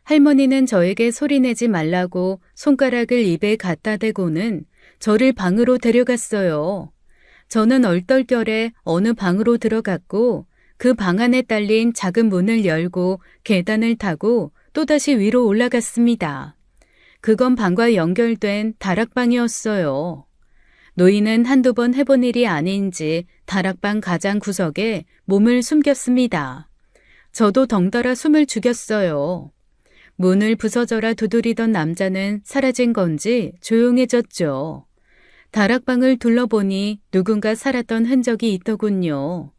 할머니는 저에게 소리내지 말라고 손가락을 입에 갖다 대고는 저를 방으로 데려갔어요. 저는 얼떨결에 어느 방으로 들어갔고 그 방 안에 딸린 작은 문을 열고 계단을 타고 또다시 위로 올라갔습니다. 그건 방과 연결된 다락방이었어요. 노인은 한두 번 해본 일이 아닌지 다락방 가장 구석에 몸을 숨겼습니다. 저도 덩달아 숨을 죽였어요. 문을 부서져라 두드리던 남자는 사라진 건지 조용해졌죠. 다락방을 둘러보니 누군가 살았던 흔적이 있더군요.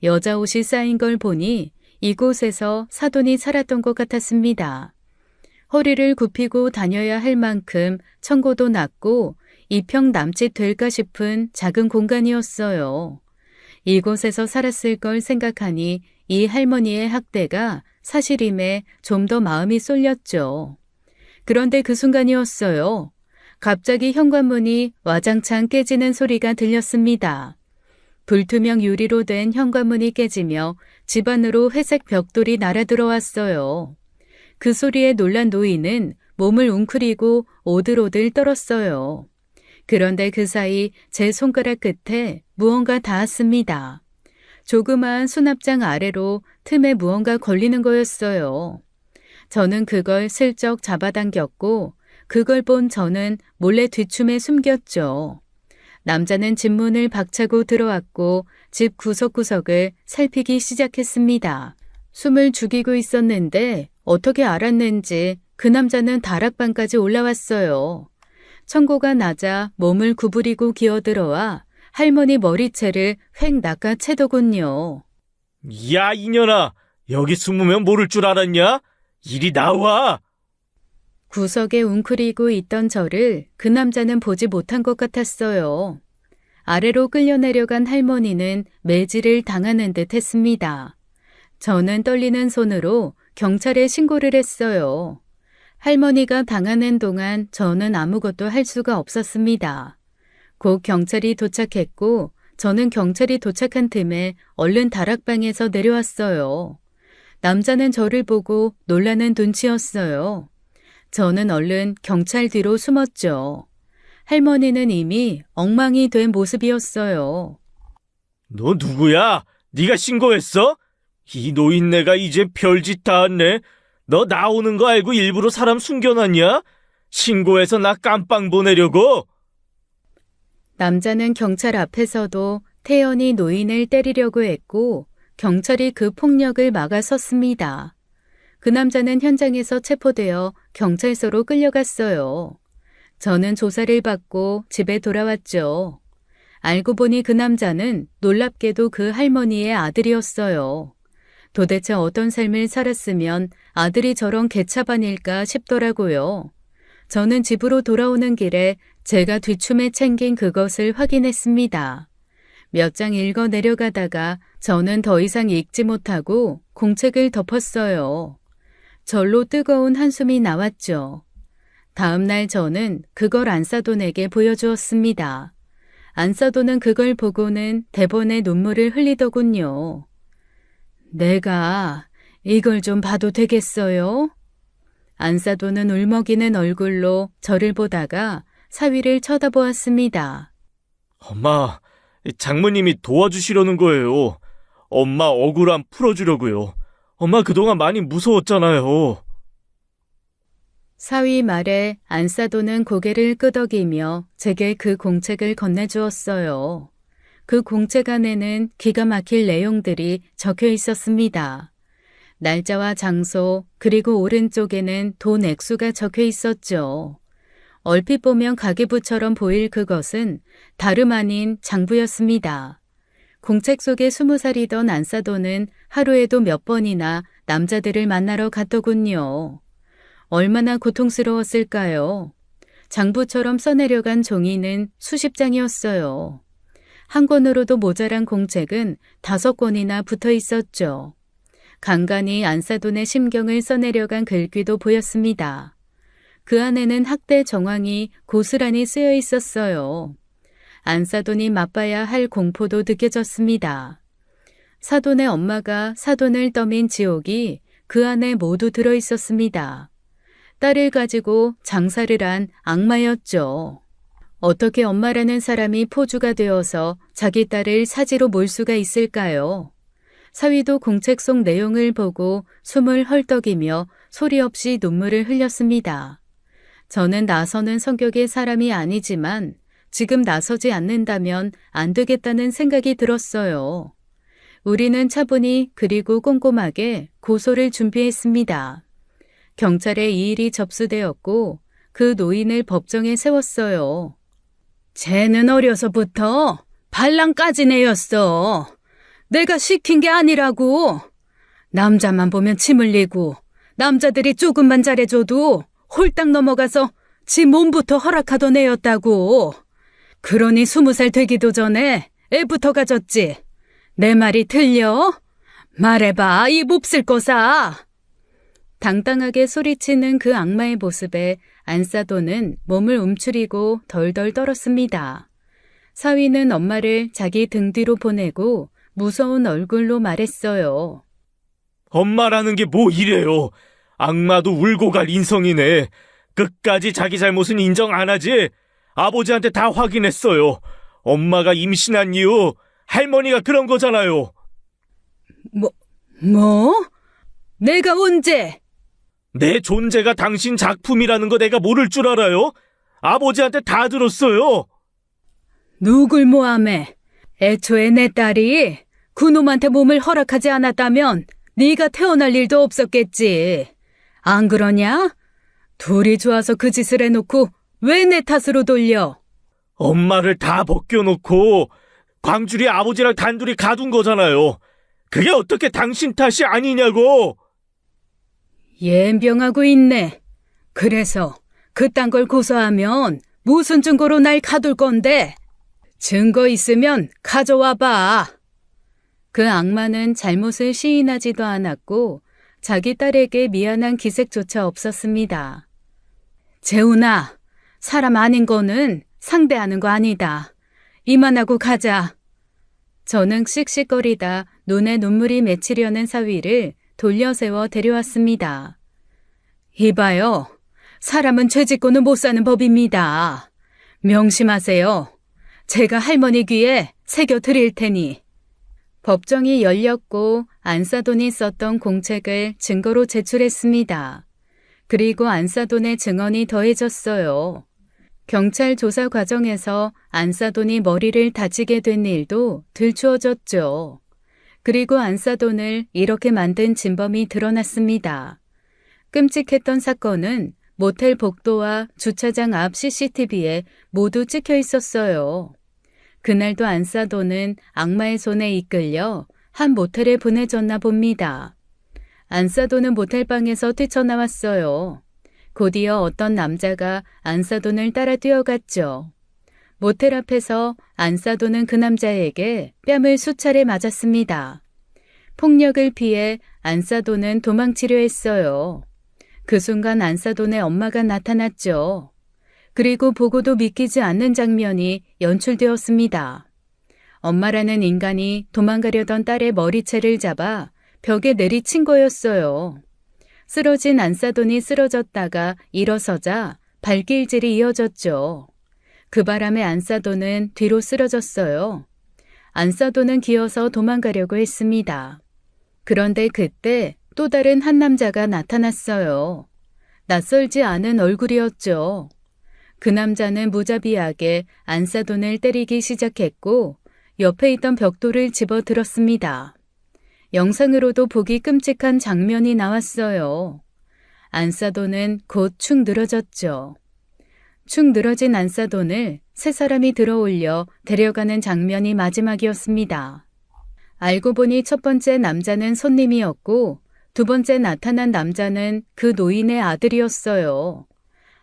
여자 옷이 쌓인 걸 보니 이곳에서 사돈이 살았던 것 같았습니다. 허리를 굽히고 다녀야 할 만큼 청고도 낮고 2평 남짓 될까 싶은 작은 공간이었어요. 이곳에서 살았을 걸 생각하니 이 할머니의 학대가 사실임에 좀 더 마음이 쏠렸죠. 그런데 그 순간이었어요. 갑자기 현관문이 와장창 깨지는 소리가 들렸습니다. 불투명 유리로 된 현관문이 깨지며 집 안으로 회색 벽돌이 날아들어왔어요. 그 소리에 놀란 노인은 몸을 웅크리고 오들오들 떨었어요. 그런데 그 사이 제 손가락 끝에 무언가 닿았습니다. 조그마한 수납장 아래로 틈에 무언가 걸리는 거였어요. 저는 그걸 슬쩍 잡아당겼고 그걸 본 저는 몰래 뒷춤에 숨겼죠. 남자는 집 문을 박차고 들어왔고 집 구석구석을 살피기 시작했습니다. 숨을 죽이고 있었는데 어떻게 알았는지 그 남자는 다락방까지 올라왔어요. 청고가 낮아 몸을 구부리고 기어들어와 할머니 머리채를 획 낚아채더군요. 야, 이년아! 여기 숨으면 모를 줄 알았냐? 이리 나와! 구석에 웅크리고 있던 저를 그 남자는 보지 못한 것 같았어요. 아래로 끌려 내려간 할머니는 매질을 당하는 듯 했습니다. 저는 떨리는 손으로 경찰에 신고를 했어요. 할머니가 당하는 동안 저는 아무것도 할 수가 없었습니다. 곧 경찰이 도착했고 저는 경찰이 도착한 틈에 얼른 다락방에서 내려왔어요. 남자는 저를 보고 놀라는 눈치였어요. 저는 얼른 경찰 뒤로 숨었죠. 할머니는 이미 엉망이 된 모습이었어요. 너 누구야? 네가 신고했어? 이 노인네가 이제 별짓 다 했네. 너 나오는 거 알고 일부러 사람 숨겨놨냐? 신고해서 나 깜빵 보내려고? 남자는 경찰 앞에서도 태연히 노인을 때리려고 했고 경찰이 그 폭력을 막아섰습니다. 그 남자는 현장에서 체포되어 경찰서로 끌려갔어요. 저는 조사를 받고 집에 돌아왔죠. 알고 보니 그 남자는 놀랍게도 그 할머니의 아들이었어요. 도대체 어떤 삶을 살았으면 아들이 저런 개차반일까 싶더라고요. 저는 집으로 돌아오는 길에 제가 뒷춤에 챙긴 그것을 확인했습니다. 몇 장 읽어 내려가다가 저는 더 이상 읽지 못하고 공책을 덮었어요. 절로 뜨거운 한숨이 나왔죠. 다음 날 저는 그걸 안사돈에게 보여주었습니다. 안사돈은 그걸 보고는 대번에 눈물을 흘리더군요. 내가 이걸 좀 봐도 되겠어요? 안사돈은 울먹이는 얼굴로 저를 보다가 사위를 쳐다보았습니다. 엄마, 장모님이 도와주시려는 거예요. 엄마 억울함 풀어주려고요. 엄마 그동안 많이 무서웠잖아요. 사위 말에 안사돈은 고개를 끄덕이며 제게 그 공책을 건네주었어요. 그 공책 안에는 기가 막힐 내용들이 적혀 있었습니다. 날짜와 장소, 그리고 오른쪽에는 돈 액수가 적혀 있었죠. 얼핏 보면 가계부처럼 보일 그것은 다름 아닌 장부였습니다. 공책 속에 20살이던 안사돈은 하루에도 몇 번이나 남자들을 만나러 갔더군요. 얼마나 고통스러웠을까요? 장부처럼 써내려간 종이는 수십 장이었어요. 한 권으로도 모자란 공책은 5권이나 붙어 있었죠. 간간히 안사돈의 심경을 써내려간 글귀도 보였습니다. 그 안에는 학대 정황이 고스란히 쓰여 있었어요. 안사돈이 맛봐야 할 공포도 느껴졌습니다. 사돈의 엄마가 사돈을 떠민 지옥이 그 안에 모두 들어 있었습니다. 딸을 가지고 장사를 한 악마였죠. 어떻게 엄마라는 사람이 포주가 되어서 자기 딸을 사지로 몰 수가 있을까요? 사위도 공책 속 내용을 보고 숨을 헐떡이며 소리 없이 눈물을 흘렸습니다. 저는 나서는 성격의 사람이 아니지만 지금 나서지 않는다면 안 되겠다는 생각이 들었어요. 우리는 차분히 그리고 꼼꼼하게 고소를 준비했습니다. 경찰에 이 일이 접수되었고 그 노인을 법정에 세웠어요. 쟤는 어려서부터 반란까지 내였어. 내가 시킨 게 아니라고. 남자만 보면 침 흘리고 남자들이 조금만 잘해줘도 홀딱 넘어가서 지 몸부터 허락하던 애였다고. 그러니 20살 되기도 전에 애부터 가졌지. 내 말이 틀려? 말해봐, 이 몹쓸 거사. 당당하게 소리치는 그 악마의 모습에 안사돈은 몸을 움츠리고 덜덜 떨었습니다. 사위는 엄마를 자기 등 뒤로 보내고 무서운 얼굴로 말했어요. 엄마라는 게 뭐 이래요. 악마도 울고 갈 인성이네. 끝까지 자기 잘못은 인정 안 하지. 아버지한테 다 확인했어요. 엄마가 임신한 이유 할머니가 그런 거잖아요. 뭐? 내가 언제? 내 존재가 당신 작품이라는 거 내가 모를 줄 알아요? 아버지한테 다 들었어요. 누굴 모함해? 애초에 내 딸이 그놈한테 몸을 허락하지 않았다면 네가 태어날 일도 없었겠지. 안 그러냐? 둘이 좋아서 그 짓을 해놓고 왜 내 탓으로 돌려? 엄마를 다 벗겨놓고 광주리 아버지랑 단둘이 가둔 거잖아요. 그게 어떻게 당신 탓이 아니냐고. 연병하고 있네. 그래서 그딴 걸 고소하면 무슨 증거로 날 가둘 건데? 증거 있으면 가져와봐. 그 악마는 잘못을 시인하지도 않았고 자기 딸에게 미안한 기색조차 없었습니다. 재훈아, 사람 아닌 거는 상대하는 거 아니다. 이만하고 가자. 저는 씩씩거리다 눈에 눈물이 맺히려는 사위를 돌려세워 데려왔습니다. 이봐요. 사람은 죄 짓고는 못 사는 법입니다. 명심하세요. 제가 할머니 귀에 새겨 드릴 테니. 법정이 열렸고 안사돈이 썼던 공책을 증거로 제출했습니다. 그리고 안사돈의 증언이 더해졌어요. 경찰 조사 과정에서 안사돈이 머리를 다치게 된 일도 들추어졌죠. 그리고 안사돈을 이렇게 만든 진범이 드러났습니다. 끔찍했던 사건은 모텔 복도와 주차장 앞 CCTV에 모두 찍혀 있었어요. 그날도 안사돈은 악마의 손에 이끌려 한 모텔에 보내졌나 봅니다. 안사돈은 모텔방에서 뛰쳐나왔어요. 곧이어 어떤 남자가 안사돈을 따라 뛰어갔죠. 모텔 앞에서 안사도는 그 남자에게 뺨을 수차례 맞았습니다. 폭력을 피해 안사도는 도망치려 했어요. 그 순간 안사돈의 엄마가 나타났죠. 그리고 보고도 믿기지 않는 장면이 연출되었습니다. 엄마라는 인간이 도망가려던 딸의 머리채를 잡아 벽에 내리친 거였어요. 쓰러진 안사돈이 쓰러졌다가 일어서자 발길질이 이어졌죠. 그 바람에 안사돈은 뒤로 쓰러졌어요. 안사돈은 기어서 도망가려고 했습니다. 그런데 그때 또 다른 한 남자가 나타났어요. 낯설지 않은 얼굴이었죠. 그 남자는 무자비하게 안사돈을 때리기 시작했고 옆에 있던 벽돌을 집어 들었습니다. 영상으로도 보기 끔찍한 장면이 나왔어요. 안사돈은 곧 축 늘어졌죠. 축 늘어진 안사돈을 세 사람이 들어올려 데려가는 장면이 마지막이었습니다. 알고 보니 첫 번째 남자는 손님이었고 두 번째 나타난 남자는 그 노인의 아들이었어요.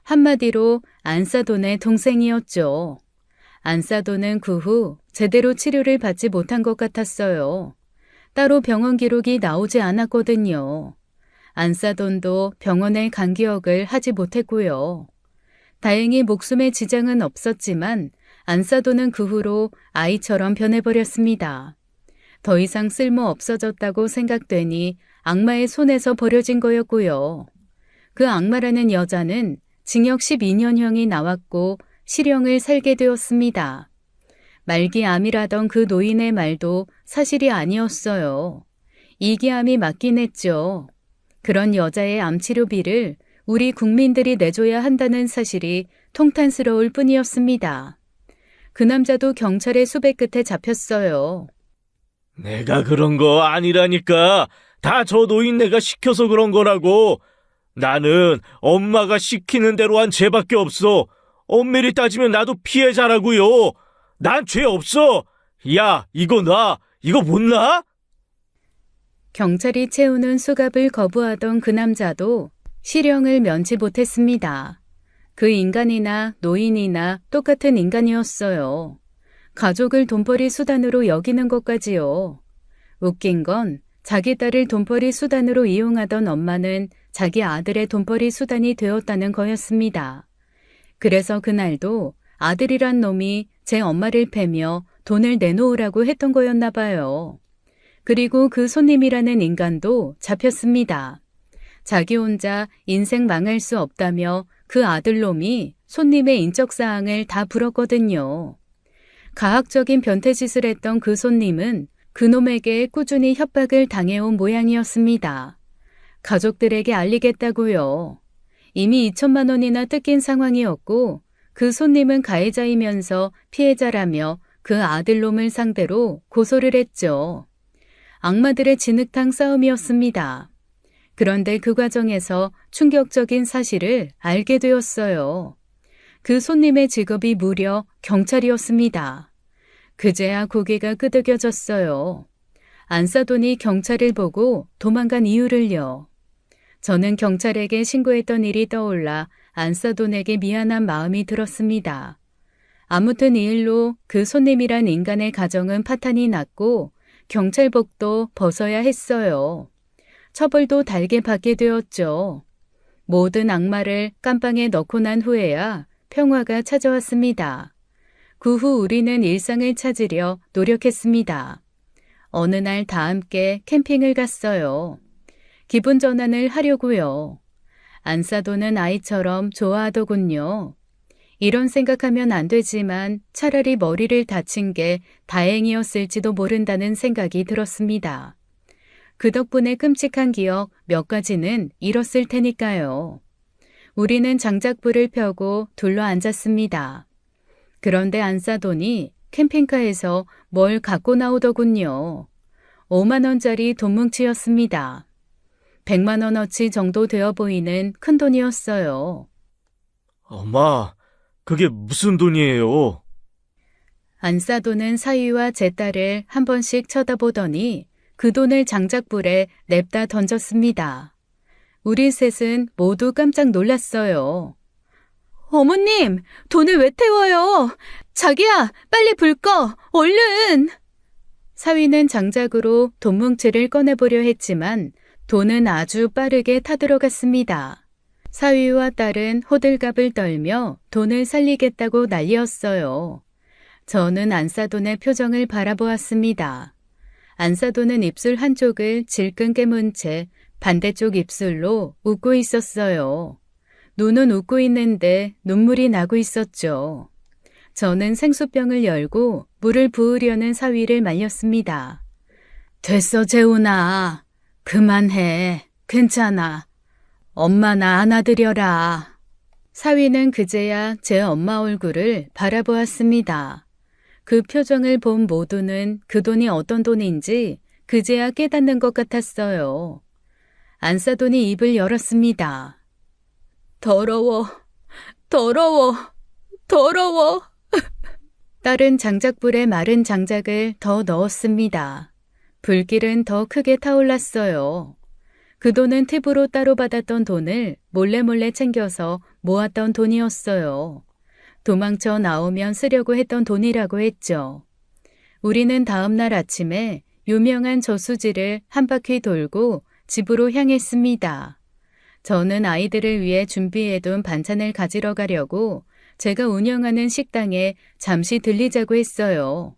한마디로 안사돈의 동생이었죠. 안사돈은 그 후 제대로 치료를 받지 못한 것 같았어요. 따로 병원 기록이 나오지 않았거든요. 안사돈도 병원에 간 기억을 하지 못했고요. 다행히 목숨에 지장은 없었지만 안사돈은 그 후로 아이처럼 변해버렸습니다. 더 이상 쓸모 없어졌다고 생각되니 악마의 손에서 버려진 거였고요. 그 악마라는 여자는 징역 12년형이 나왔고 실형을 살게 되었습니다. 말기암이라던 그 노인의 말도 사실이 아니었어요. 이기암이 맞긴 했죠. 그런 여자의 암치료비를 우리 국민들이 내줘야 한다는 사실이 통탄스러울 뿐이었습니다. 그 남자도 경찰의 수배 끝에 잡혔어요. 내가 그런 거 아니라니까. 다 저 노인네가 시켜서 그런 거라고. 나는 엄마가 시키는 대로 한 죄밖에 없어. 엄밀히 따지면 나도 피해자라고요. 난 죄 없어. 야, 이거 놔. 이거 못 놔? 경찰이 채우는 수갑을 거부하던 그 남자도 실형을 면치 못했습니다. 그 인간이나 노인이나 똑같은 인간이었어요. 가족을 돈벌이 수단으로 여기는 것까지요. 웃긴 건 자기 딸을 돈벌이 수단으로 이용하던 엄마는 자기 아들의 돈벌이 수단이 되었다는 거였습니다. 그래서 그날도 아들이란 놈이 제 엄마를 패며 돈을 내놓으라고 했던 거였나 봐요. 그리고 그 손님이라는 인간도 잡혔습니다. 자기 혼자 인생 망할 수 없다며 그 아들놈이 손님의 인적사항을 다 풀었거든요. 가학적인 변태짓을 했던 그 손님은 그놈에게 꾸준히 협박을 당해온 모양이었습니다. 가족들에게 알리겠다고요. 이미 2천만 원이나 뜯긴 상황이었고 그 손님은 가해자이면서 피해자라며 그 아들놈을 상대로 고소를 했죠. 악마들의 진흙탕 싸움이었습니다. 그런데 그 과정에서 충격적인 사실을 알게 되었어요. 그 손님의 직업이 무려 경찰이었습니다. 그제야 고개가 끄덕여졌어요. 안사돈이 경찰을 보고 도망간 이유를요. 저는 경찰에게 신고했던 일이 떠올라 안사돈에게 미안한 마음이 들었습니다. 아무튼 이 일로 그 손님이란 인간의 가정은 파탄이 났고 경찰복도 벗어야 했어요. 처벌도 달게 받게 되었죠. 모든 악마를 깜빵에 넣고 난 후에야 평화가 찾아왔습니다. 그 후 우리는 일상을 찾으려 노력했습니다. 어느 날 다 함께 캠핑을 갔어요. 기분 전환을 하려고요. 안사돈은 아이처럼 좋아하더군요. 이런 생각하면 안 되지만 차라리 머리를 다친 게 다행이었을지도 모른다는 생각이 들었습니다. 그 덕분에 끔찍한 기억 몇 가지는 잃었을 테니까요. 우리는 장작불을 펴고 둘러앉았습니다. 그런데 안사돈이 캠핑카에서 뭘 갖고 나오더군요. 5만 원짜리 돈뭉치였습니다. 100만 원어치 정도 되어 보이는 큰 돈이었어요. 엄마, 그게 무슨 돈이에요? 안사돈은 사위와 제 딸을 한 번씩 쳐다보더니 그 돈을 장작불에 냅다 던졌습니다. 우리 셋은 모두 깜짝 놀랐어요. 어머님, 돈을 왜 태워요? 자기야, 빨리 불 꺼! 얼른! 사위는 장작으로 돈 뭉치를 꺼내보려 했지만 돈은 아주 빠르게 타들어갔습니다. 사위와 딸은 호들갑을 떨며 돈을 살리겠다고 난리였어요. 저는 안사돈의 표정을 바라보았습니다. 안사돈은 입술 한쪽을 질끈 깨문 채 반대쪽 입술로 웃고 있었어요. 눈은 웃고 있는데 눈물이 나고 있었죠. 저는 생수병을 열고 물을 부으려는 사위를 말렸습니다. 됐어, 재훈아. 그만해. 괜찮아. 엄마나 안아드려라. 사위는 그제야 제 엄마 얼굴을 바라보았습니다. 그 표정을 본 모두는 그 돈이 어떤 돈인지 그제야 깨닫는 것 같았어요. 안사돈이 입을 열었습니다. 더러워, 더러워, 더러워. 딸은 장작불에 마른 장작을 더 넣었습니다. 불길은 더 크게 타올랐어요. 그 돈은 팁으로 따로 받았던 돈을 몰래 챙겨서 모았던 돈이었어요. 도망쳐 나오면 쓰려고 했던 돈이라고 했죠. 우리는 다음 날 아침에 유명한 저수지를 한 바퀴 돌고 집으로 향했습니다. 저는 아이들을 위해 준비해둔 반찬을 가지러 가려고 제가 운영하는 식당에 잠시 들리자고 했어요.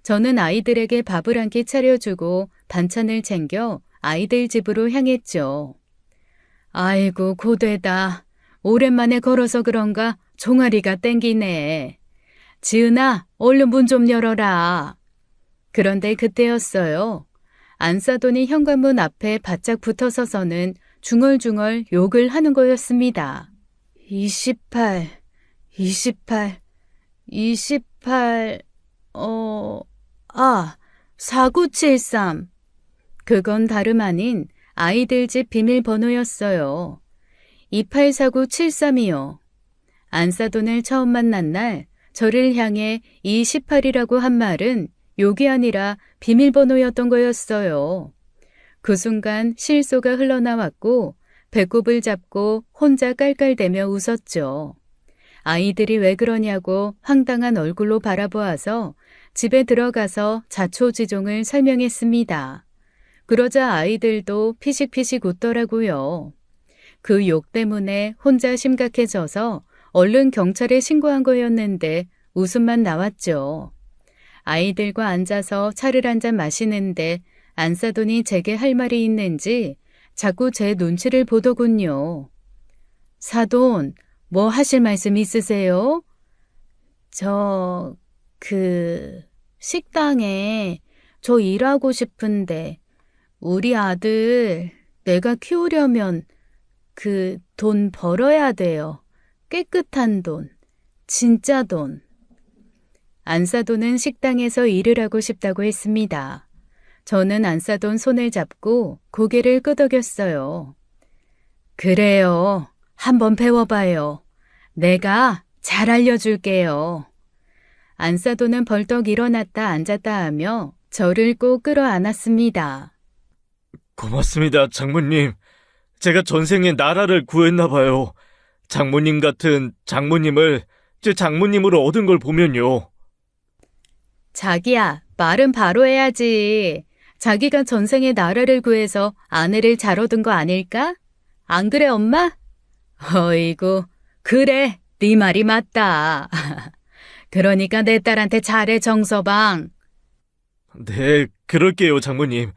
저는 아이들에게 밥을 한 끼 차려주고 반찬을 챙겨 아이들 집으로 향했죠. 아이고 고되다. 오랜만에 걸어서 그런가 종아리가 땡기네. 지은아, 얼른 문 좀 열어라. 그런데 그때였어요. 안사돈이 현관문 앞에 바짝 붙어 서서는 중얼중얼 욕을 하는 거였습니다. 28, 4973. 그건 다름 아닌 아이들 집 비밀번호였어요. 284973이요. 안사돈을 처음 만난 날 저를 향해 28이라고 한 말은 욕이 아니라 비밀번호였던 거였어요. 그 순간 실소가 흘러나왔고 배꼽을 잡고 혼자 깔깔대며 웃었죠. 아이들이 왜 그러냐고 황당한 얼굴로 바라보아서 집에 들어가서 자초지종을 설명했습니다. 그러자 아이들도 피식피식 웃더라고요. 그 욕 때문에 혼자 심각해져서 얼른 경찰에 신고한 거였는데 웃음만 나왔죠. 아이들과 앉아서 차를 한 잔 마시는데 안사돈이 제게 할 말이 있는지 자꾸 제 눈치를 보더군요. 사돈, 뭐 하실 말씀 있으세요? 식당에 저 일하고 싶은데 우리 아들 내가 키우려면 돈 벌어야 돼요. 깨끗한 돈, 진짜 돈. 안사돈은 식당에서 일을 하고 싶다고 했습니다. 저는 안사돈 손을 잡고 고개를 끄덕였어요. 그래요. 한번 배워봐요. 내가 잘 알려줄게요. 안사돈은 벌떡 일어났다 앉았다 하며 저를 꼭 끌어안았습니다. 고맙습니다, 장모님. 제가 전생에 나라를 구했나 봐요. 장모님 같은 장모님을 제 장모님으로 얻은 걸 보면요. 자기야, 말은 바로 해야지. 자기가 전생에 나라를 구해서 아내를 잘 얻은 거 아닐까? 안 그래, 엄마? 어이구, 그래, 네 말이 맞다. 그러니까 내 딸한테 잘해, 정서방. 네, 그럴게요, 장모님.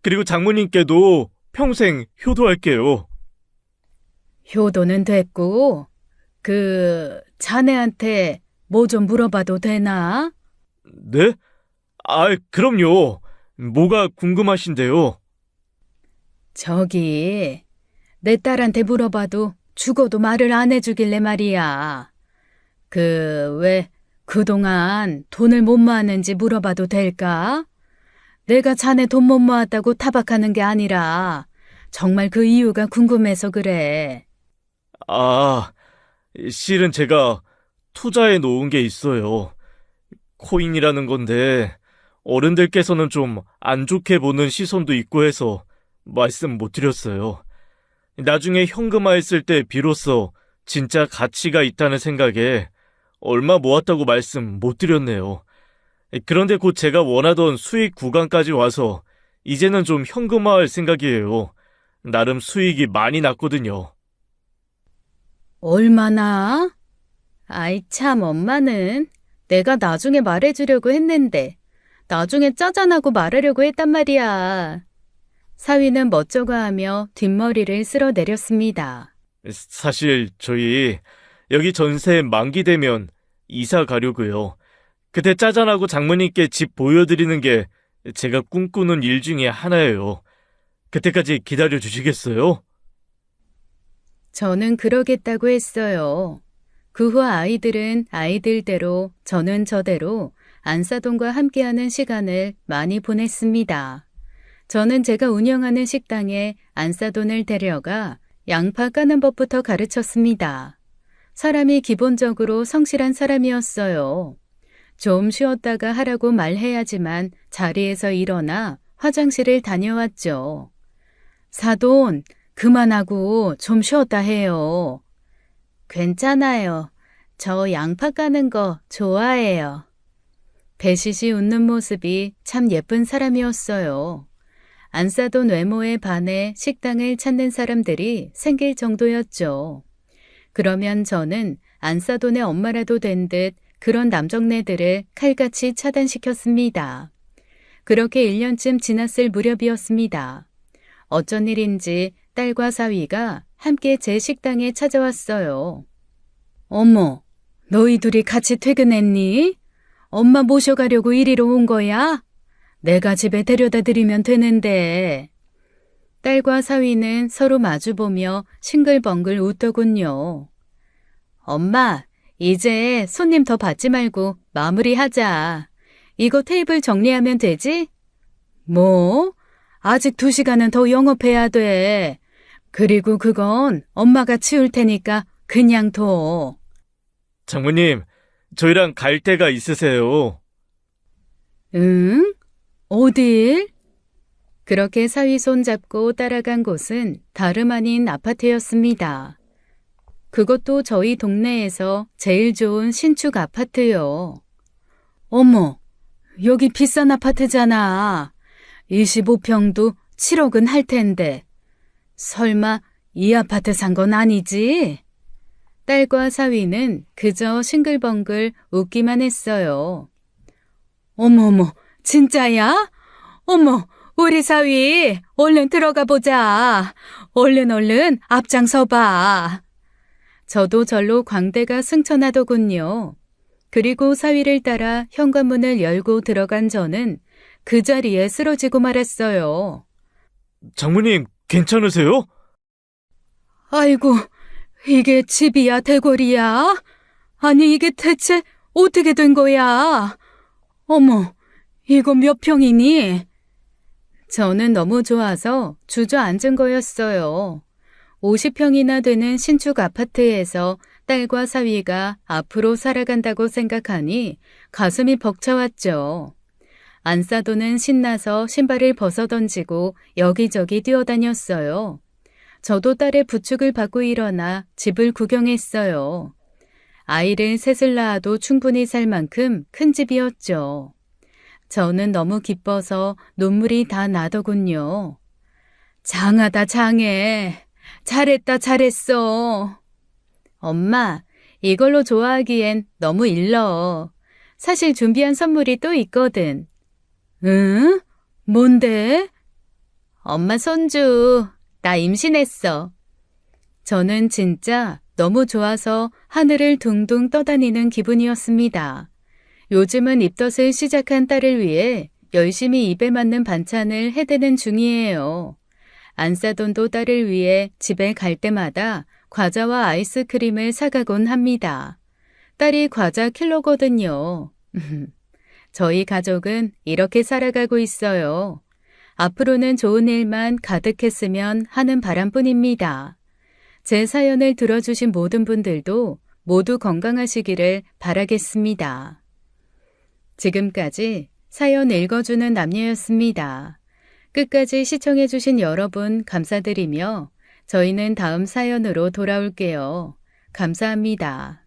그리고 장모님께도 평생 효도할게요. 효도는 됐고, 자네한테 뭐 좀 물어봐도 되나? 네? 그럼요. 뭐가 궁금하신데요? 저기, 내 딸한테 물어봐도 죽어도 말을 안 해주길래 말이야. 왜 그동안 돈을 못 모았는지 물어봐도 될까? 내가 자네 돈 못 모았다고 타박하는 게 아니라 정말 그 이유가 궁금해서 그래. 실은 제가 투자해 놓은 게 있어요. 코인이라는 건데 어른들께서는 좀 안 좋게 보는 시선도 있고 해서 말씀 못 드렸어요. 나중에 현금화했을 때 비로소 진짜 가치가 있다는 생각에 얼마 모았다고 말씀 못 드렸네요. 그런데 곧 제가 원하던 수익 구간까지 와서 이제는 좀 현금화할 생각이에요. 나름 수익이 많이 났거든요. 얼마나? 아이 참 엄마는 내가 나중에 말해주려고 했는데 나중에 짜잔하고 말하려고 했단 말이야. 사위는 멋쩍어 하며 뒷머리를 쓸어내렸습니다. 사실 저희 여기 전세 만기되면 이사 가려고요. 그때 짜잔하고 장모님께 집 보여드리는 게 제가 꿈꾸는 일 중에 하나예요. 그때까지 기다려 주시겠어요? 저는 그러겠다고 했어요. 그 후 아이들은 아이들대로 저는 저대로 안사돈과 함께하는 시간을 많이 보냈습니다. 저는 제가 운영하는 식당에 안사돈을 데려가 양파 까는 법부터 가르쳤습니다. 사람이 기본적으로 성실한 사람이었어요. 좀 쉬었다가 하라고 말해야지만 자리에서 일어나 화장실을 다녀왔죠. 사돈, 그만하고 좀 쉬었다 해요. 괜찮아요. 저 양파 까는 거 좋아해요. 배시시 웃는 모습이 참 예쁜 사람이었어요. 안사돈 외모에 반해 식당을 찾는 사람들이 생길 정도였죠. 그러면 저는 안사돈의 엄마라도 된 듯 그런 남정네들을 칼같이 차단시켰습니다. 그렇게 1년쯤 지났을 무렵이었습니다. 어쩐 일인지 딸과 사위가 함께 제 식당에 찾아왔어요. 어머, 너희 둘이 같이 퇴근했니? 엄마 모셔가려고 이리로 온 거야? 내가 집에 데려다 드리면 되는데. 딸과 사위는 서로 마주보며 싱글벙글 웃더군요. 엄마, 이제 손님 더 받지 말고 마무리하자. 이거 테이블 정리하면 되지? 뭐? 아직 2시간은 더 영업해야 돼. 그리고 그건 엄마가 치울 테니까 그냥 둬. 장모님, 저희랑 갈 데가 있으세요. 응? 어딜? 그렇게 사위 손잡고 따라간 곳은 다름 아닌 아파트였습니다. 그것도 저희 동네에서 제일 좋은 신축 아파트요. 어머, 여기 비싼 아파트잖아. 25평도 7억은 할 텐데. 설마 이 아파트 산 건 아니지? 딸과 사위는 그저 싱글벙글 웃기만 했어요. 어머머, 진짜야? 어머, 우리 사위, 얼른 들어가 보자. 얼른 앞장서 봐. 저도 절로 광대가 승천하더군요. 그리고 사위를 따라 현관문을 열고 들어간 저는 그 자리에 쓰러지고 말았어요. 장모님, 괜찮으세요? 아이고, 이게 집이야, 대궐이야? 아니, 이게 대체 어떻게 된 거야? 어머, 이거 몇 평이니? 저는 너무 좋아서 주저앉은 거였어요. 50평이나 되는 신축 아파트에서 딸과 사위가 앞으로 살아간다고 생각하니 가슴이 벅차왔죠. 안사돈은 신나서 신발을 벗어던지고 여기저기 뛰어다녔어요. 저도 딸의 부축을 받고 일어나 집을 구경했어요. 아이를 셋을 낳아도 충분히 살 만큼 큰 집이었죠. 저는 너무 기뻐서 눈물이 다 나더군요. 장하다 장해. 잘했다 잘했어. 엄마, 이걸로 좋아하기엔 너무 일러. 사실 준비한 선물이 또 있거든. 응? 뭔데? 엄마 손주, 나 임신했어. 저는 진짜 너무 좋아서 하늘을 둥둥 떠다니는 기분이었습니다. 요즘은 입덧을 시작한 딸을 위해 열심히 입에 맞는 반찬을 해대는 중이에요. 안사돈도 딸을 위해 집에 갈 때마다 과자와 아이스크림을 사가곤 합니다. 딸이 과자 킬러거든요. 저희 가족은 이렇게 살아가고 있어요. 앞으로는 좋은 일만 가득했으면 하는 바람뿐입니다. 제 사연을 들어주신 모든 분들도 모두 건강하시기를 바라겠습니다. 지금까지 사연 읽어주는 남녀였습니다. 끝까지 시청해주신 여러분 감사드리며 저희는 다음 사연으로 돌아올게요. 감사합니다.